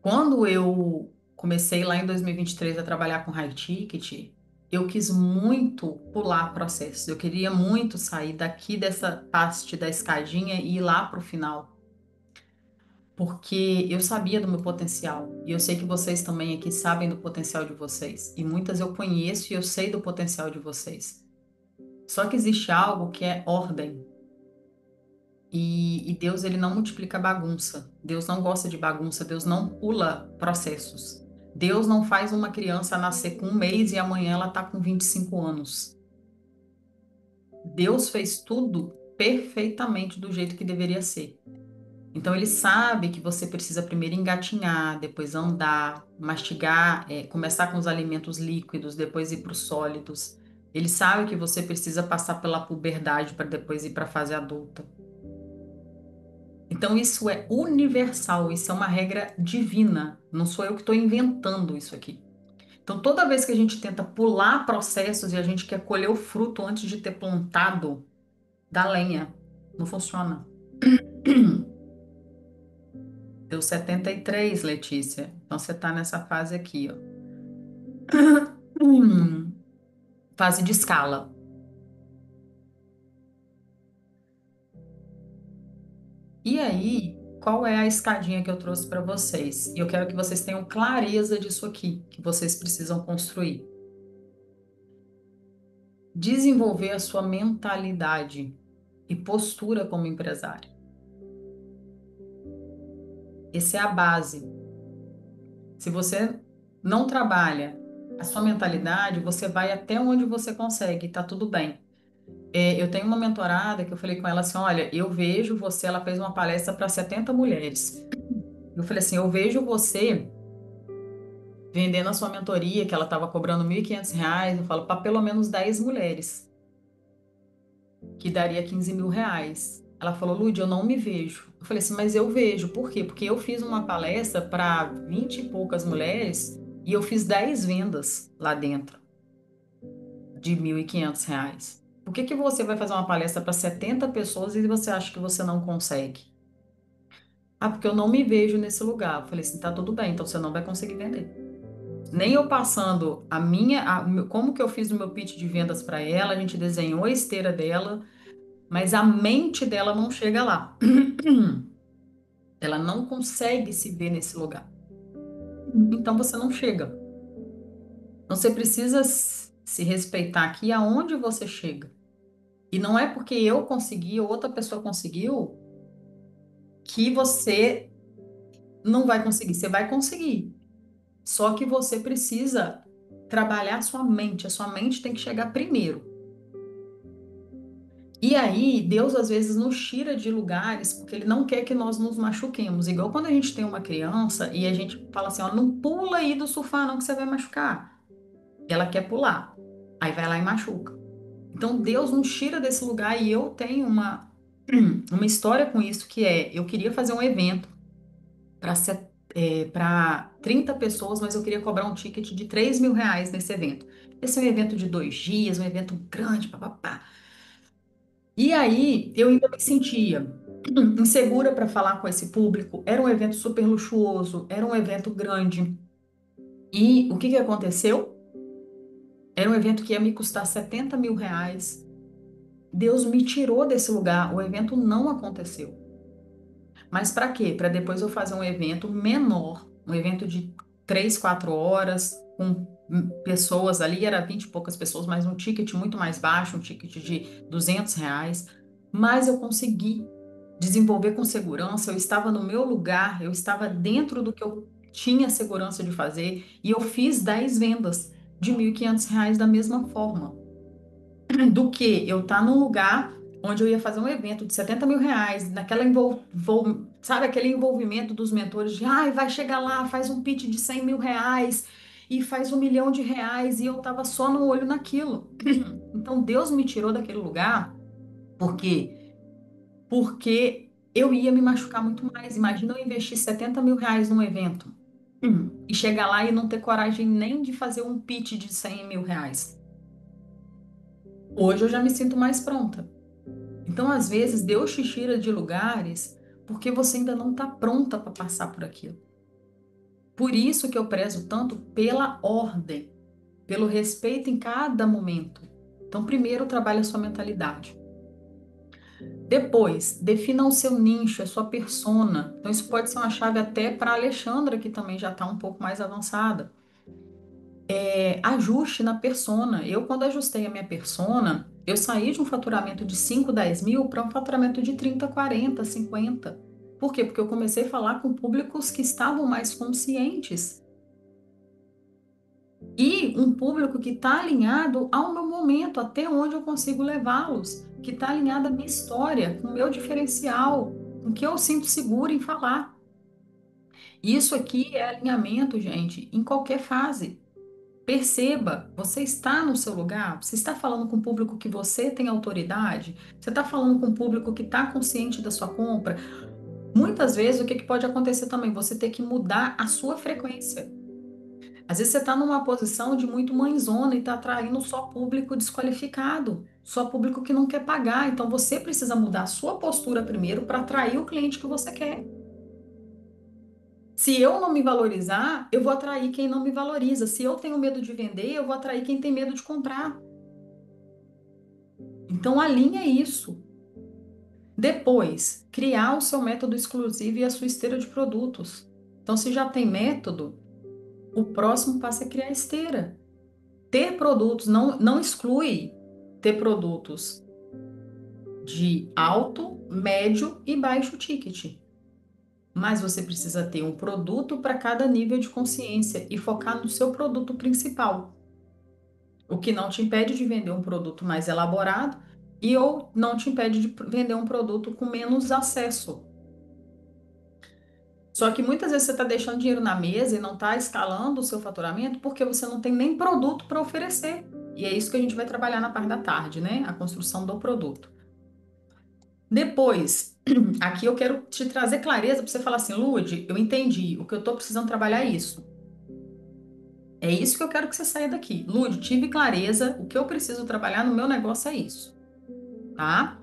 Quando eu comecei lá em 2023 a trabalhar com high ticket, eu quis muito pular processos. Eu queria muito sair daqui dessa parte da escadinha e ir lá para o final, porque eu sabia do meu potencial. E eu sei que vocês também aqui sabem do potencial de vocês. E muitas eu conheço e eu sei do potencial de vocês. Só que existe algo que é ordem. E Deus, ele não multiplica bagunça. Deus não gosta de bagunça. Deus não pula processos. Deus não faz uma criança nascer com 1 mês e amanhã ela está com 25 anos. Deus fez tudo perfeitamente do jeito que deveria ser. Então, ele sabe que você precisa primeiro engatinhar, depois andar, mastigar, começar com os alimentos líquidos, depois ir para os sólidos. Ele sabe que você precisa passar pela puberdade para depois ir para a fase adulta. Então, isso é universal, isso é uma regra divina. Não sou eu que estou inventando isso aqui. Então, toda vez que a gente tenta pular processos e a gente quer colher o fruto antes de ter plantado, dá lenha. Não funciona. Deu 73, Letícia. Então, você está nessa fase aqui, ó. Hum. fase de escala. E aí, qual é a escadinha que eu trouxe para vocês? E eu quero que vocês tenham clareza disso aqui, que vocês precisam construir. Desenvolver a sua mentalidade e postura como empresário. Essa é a base. Se você não trabalha a sua mentalidade, você vai até onde você consegue, tá tudo bem. Eu tenho uma mentorada que eu falei com ela assim: olha, eu vejo você, ela fez uma palestra para 70 mulheres. Eu falei assim: eu vejo você vendendo a sua mentoria, que ela estava cobrando R$ 1.500, eu falo, para pelo menos 10 mulheres, que daria R$ 15.000. Ela falou, Lud, eu não me vejo. Eu falei assim, mas eu vejo. Por quê? Porque eu fiz uma palestra para 20 e poucas mulheres e eu fiz 10 vendas lá dentro de R$ 1.500. Por que que você vai fazer uma palestra para 70 pessoas e você acha que você não consegue? Ah, porque eu não me vejo nesse lugar. Eu falei assim, tá tudo bem, então você não vai conseguir vender. Nem eu passando como que eu fiz o meu pitch de vendas para ela, a gente desenhou a esteira dela, mas a mente dela não chega lá. Ela não consegue se ver nesse lugar. Então você não chega. Então você precisa se respeitar aqui aonde você chega. E não é porque eu consegui ou outra pessoa conseguiu que você não vai conseguir. Você vai conseguir. Só que você precisa trabalhar a sua mente. A sua mente tem que chegar primeiro. E aí, Deus às vezes nos tira de lugares porque Ele não quer que nós nos machuquemos. Igual quando a gente tem uma criança e a gente fala assim: ó, não pula aí do sofá, não, que você vai machucar. Ela quer pular, aí vai lá e machuca. Então, Deus nos tira desse lugar e eu tenho uma história com isso que é: eu queria fazer um evento para 30 pessoas, mas eu queria cobrar um ticket de R$ 3.000 nesse evento. Esse é um evento de 2 dias, um evento grande, papapá. E aí eu ainda me sentia insegura para falar com esse público. Era um evento super luxuoso, era um evento grande. E o que que aconteceu? Era um evento que ia me custar R$ 70.000. Deus me tirou desse lugar, o evento não aconteceu. Mas para quê? Para depois eu fazer um evento menor, um evento de 3, 4 horas, com pessoas ali, era 20 e poucas pessoas, mas um ticket muito mais baixo, um ticket de R$ 200. Mas eu consegui desenvolver com segurança, eu estava no meu lugar, eu estava dentro do que eu tinha segurança de fazer, e eu fiz 10 vendas de R$ 1.500 da mesma forma do que eu estar num lugar onde eu ia fazer um evento de R$ 70.000, naquela sabe, aquele envolvimento dos mentores de, ai, vai chegar lá, faz um pitch de R$ 100.000 e faz R$ 1.000.000, e eu tava só no olho naquilo. Então Deus me tirou daquele lugar, por quê? Porque eu ia me machucar muito mais. Imagina eu investir R$ 70.000 num evento e chegar lá e não ter coragem nem de fazer um pitch de R$ 100.000. Hoje eu já me sinto mais pronta. Então, às vezes, Deus te tira de lugares porque você ainda não está pronta para passar por aquilo. Por isso que eu prezo tanto pela ordem, pelo respeito em cada momento. Então, primeiro, trabalhe a sua mentalidade. Depois, defina o seu nicho, a sua persona. Então, isso pode ser uma chave até para a Alexandra, que também já está um pouco mais avançada. Ajuste na persona. Eu, quando ajustei a minha persona, eu saí de um faturamento de 5, 10 mil para um faturamento de 30, 40, 50. Por quê? Porque eu comecei a falar com públicos que estavam mais conscientes. E um público que está alinhado ao meu momento, até onde eu consigo levá-los, que está alinhado à minha história, com o meu diferencial, com o que eu sinto seguro em falar. Isso aqui é alinhamento, gente, em qualquer fase. Perceba, você está no seu lugar? Você está falando com o público que você tem autoridade? Você está falando com o público que está consciente da sua compra? Muitas vezes, o que que pode acontecer também? Você ter que mudar a sua frequência. Às vezes, você está numa posição de muito mãezona e está atraindo só público desqualificado, só público que não quer pagar. Então, você precisa mudar a sua postura primeiro para atrair o cliente que você quer. Se eu não me valorizar, eu vou atrair quem não me valoriza. Se eu tenho medo de vender, eu vou atrair quem tem medo de comprar. Então, alinha isso. Depois, criar o seu método exclusivo e a sua esteira de produtos. Então, se já tem método, o próximo passo é criar esteira. Ter produtos não exclui ter produtos de alto, médio e baixo ticket. Mas você precisa ter um produto para cada nível de consciência e focar no seu produto principal. O que não te impede de vender um produto mais elaborado e ou não te impede de vender um produto com menos acesso. Só que muitas vezes você está deixando dinheiro na mesa e não está escalando o seu faturamento porque você não tem nem produto para oferecer. E é isso que a gente vai trabalhar na parte da tarde, né? A construção do produto. Depois, aqui eu quero te trazer clareza para você falar assim, Lude, eu entendi, o que eu estou precisando trabalhar é isso. É isso que eu quero que você saia daqui. Lude, tive clareza, o que eu preciso trabalhar no meu negócio é isso, tá?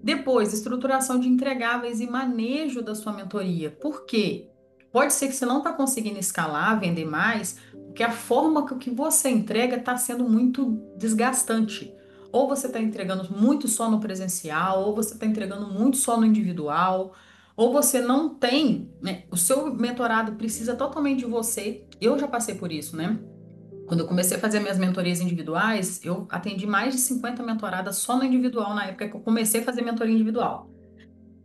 Depois, estruturação de entregáveis e manejo da sua mentoria. Por quê? Pode ser que você não está conseguindo escalar, vender mais, porque a forma que você entrega está sendo muito desgastante. Ou você está entregando muito só no presencial, ou você está entregando muito só no individual, ou você não tem, né? O seu mentorado precisa totalmente de você. Eu já passei por isso, né? Quando eu comecei a fazer minhas mentorias individuais, eu atendi mais de 50 mentoradas só no individual, na época que eu comecei a fazer mentoria individual.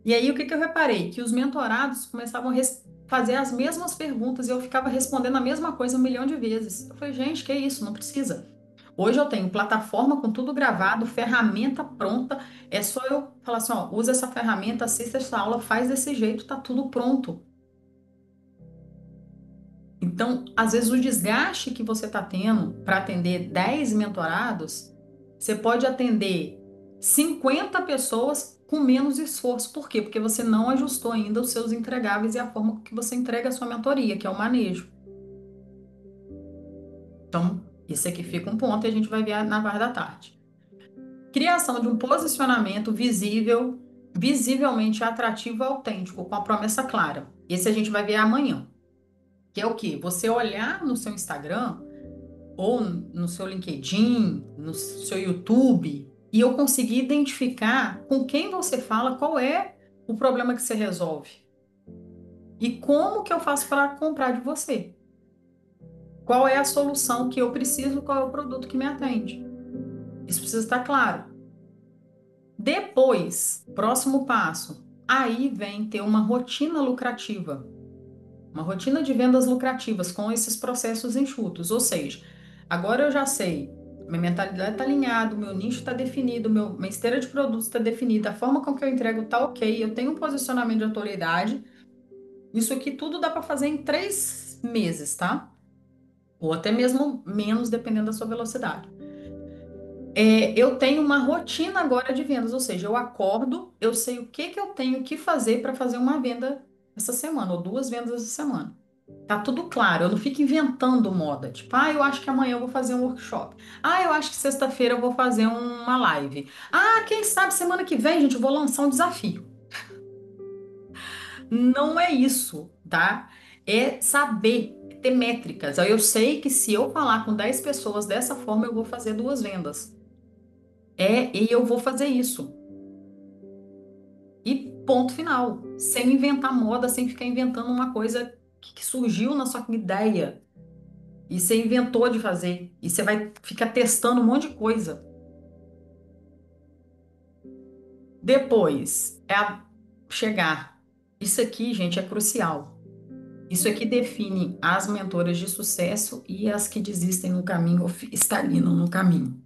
E aí, o que que eu reparei? Que os mentorados começavam a fazer as mesmas perguntas e eu ficava respondendo a mesma coisa um milhão de vezes. Eu falei, gente, que isso? Não precisa. Hoje eu tenho plataforma com tudo gravado, ferramenta pronta. É só eu falar assim, ó, usa essa ferramenta, assista essa aula, faz desse jeito, tá tudo pronto. Então, às vezes, o desgaste que você está tendo para atender 10 mentorados, você pode atender 50 pessoas com menos esforço. Por quê? Porque você não ajustou ainda os seus entregáveis e a forma que você entrega a sua mentoria, que é o manejo. Então, esse aqui fica um ponto e a gente vai ver na parte da tarde. Criação de um posicionamento visível, visivelmente atrativo e autêntico, com a promessa clara. Esse a gente vai ver amanhã. Que é o quê? Você olhar no seu Instagram ou no seu LinkedIn, no seu YouTube, e eu conseguir identificar com quem você fala, qual é o problema que você resolve e como que eu faço para comprar de você. Qual é a solução que eu preciso, qual é o produto que me atende. Isso precisa estar claro. Depois, próximo passo, aí vem ter uma rotina lucrativa. Uma rotina de vendas lucrativas com esses processos enxutos. Ou seja, agora eu já sei, minha mentalidade está alinhada, meu nicho está definido, minha esteira de produtos está definida, a forma com que eu entrego está ok, eu tenho um posicionamento de autoridade. Isso aqui tudo dá para fazer em 3 meses, tá? Ou até mesmo menos, dependendo da sua velocidade. Eu tenho uma rotina agora de vendas, ou seja, eu acordo, eu sei o que que eu tenho que fazer para fazer uma venda essa semana, ou 2 vendas essa semana. Tá tudo claro, eu não fico inventando moda. Tipo, eu acho que amanhã eu vou fazer um workshop. Eu acho que sexta-feira eu vou fazer uma live. Quem sabe semana que vem, gente, eu vou lançar um desafio. Não é isso, tá? É saber ter métricas. Aí eu sei que se eu falar com 10 pessoas dessa forma, eu vou fazer 2 vendas. E eu vou fazer isso. E ponto final. Sem inventar moda, sem ficar inventando uma coisa que surgiu na sua ideia. E você inventou de fazer. E você vai ficar testando um monte de coisa. Depois chegar. Isso aqui, gente, é crucial. Isso aqui define as mentoras de sucesso e as que desistem no caminho ou estagnam no caminho.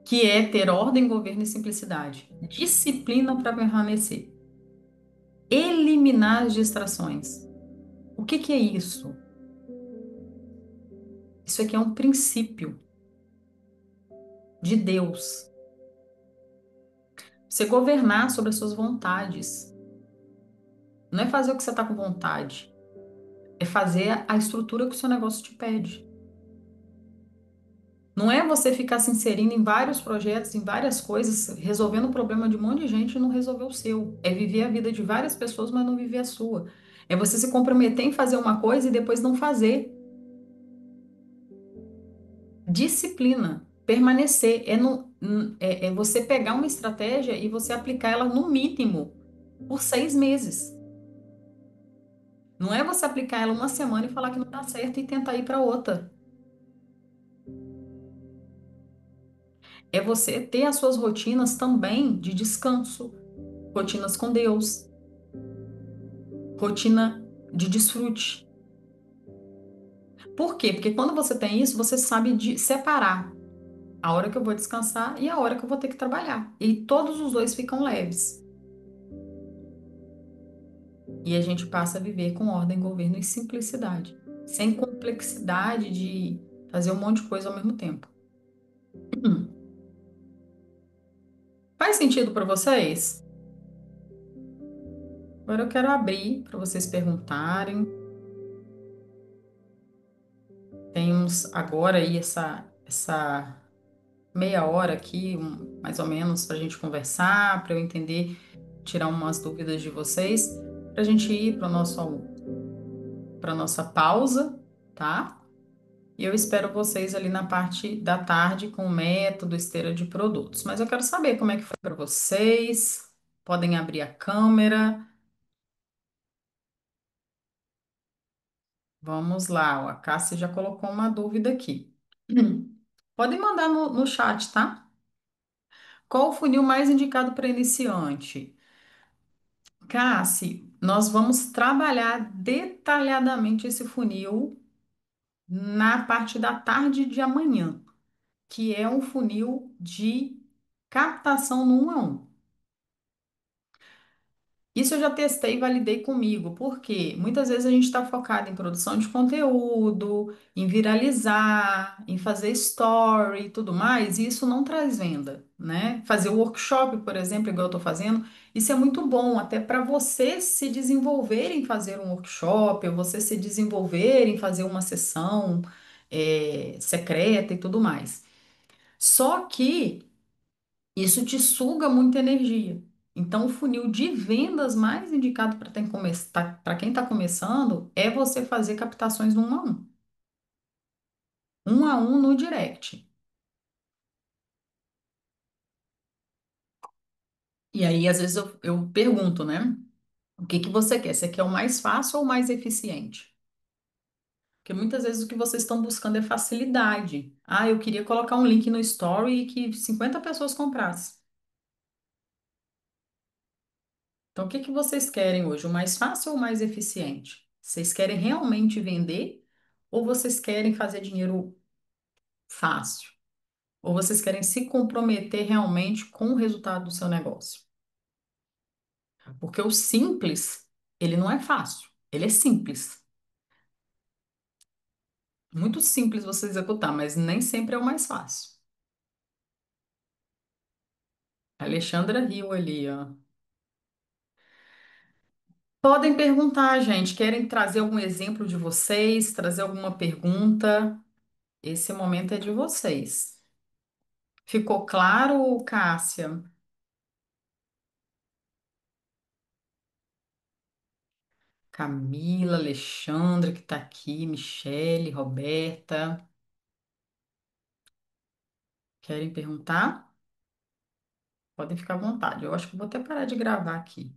Que é ter ordem, governo e simplicidade. Disciplina para permanecer. Eliminar as distrações. O que que é isso? Isso aqui é um princípio de Deus. Você governar sobre as suas vontades. Não é fazer o que você está com vontade. É fazer a estrutura que o seu negócio te pede. Não é você ficar se inserindo em vários projetos, em várias coisas, resolvendo o problema de um monte de gente e não resolver o seu. É viver a vida de várias pessoas, mas não viver a sua. É você se comprometer em fazer uma coisa e depois não fazer. Disciplina. permanecer, é você pegar uma estratégia e você aplicar ela no mínimo por 6 meses. Não é você aplicar ela uma semana e falar que não dá certo e tentar ir para outra. É você ter as suas rotinas também de descanso, rotinas com Deus, rotina de desfrute. Por quê? Porque quando você tem isso, você sabe de separar a hora que eu vou descansar e a hora que eu vou ter que trabalhar. E todos os dois ficam leves. E a gente passa a viver com ordem, governo e simplicidade, sem complexidade de fazer um monte de coisa ao mesmo tempo. Hum. Faz sentido para vocês? Agora eu quero abrir para vocês perguntarem. Temos agora aí essa meia hora aqui, mais ou menos, para a gente conversar, para eu entender, tirar umas dúvidas de vocês, para a gente ir para nossa pausa, tá? E eu espero vocês ali na parte da tarde com o método esteira de produtos. Mas eu quero saber como é que foi para vocês. Podem abrir a câmera. Vamos lá, ó, a Cássia já colocou uma dúvida aqui. Podem mandar no chat, tá? Qual o funil mais indicado para iniciante? Cassi, nós vamos trabalhar detalhadamente esse funil na parte da tarde de amanhã, que é um funil de captação no 1 a 1. Isso eu já testei e validei comigo, porque muitas vezes a gente está focado em produção de conteúdo, em viralizar, em fazer story e tudo mais, e isso não traz venda, né? Fazer workshop, por exemplo, igual eu estou fazendo, isso é muito bom, até para você se desenvolver em fazer um workshop, ou você se desenvolver em fazer uma sessão, secreta e tudo mais. Só que isso te suga muita energia. Então, o funil de vendas mais indicado para quem está começando é você fazer captações no 1 a 1. 1 a 1 no direct. E aí, às vezes, eu pergunto, né? O que que você quer? Você quer o mais fácil ou o mais eficiente? Porque muitas vezes o que vocês estão buscando é facilidade. Ah, eu queria colocar um link no story e que 50 pessoas comprassem. Então, o que que vocês querem hoje? O mais fácil ou o mais eficiente? Vocês querem realmente vender ou vocês querem fazer dinheiro fácil? Ou vocês querem se comprometer realmente com o resultado do seu negócio? Porque o simples, ele não é fácil, ele é simples. Muito simples você executar, mas nem sempre é o mais fácil. A Alexandra riu ali, ó. Podem perguntar, gente. Querem trazer algum exemplo de vocês, trazer alguma pergunta? Esse momento é de vocês. Ficou claro, Cássia? Camila, Alexandra, que está aqui, Michele, Roberta. Querem perguntar? Podem ficar à vontade. Eu acho que eu vou até parar de gravar aqui.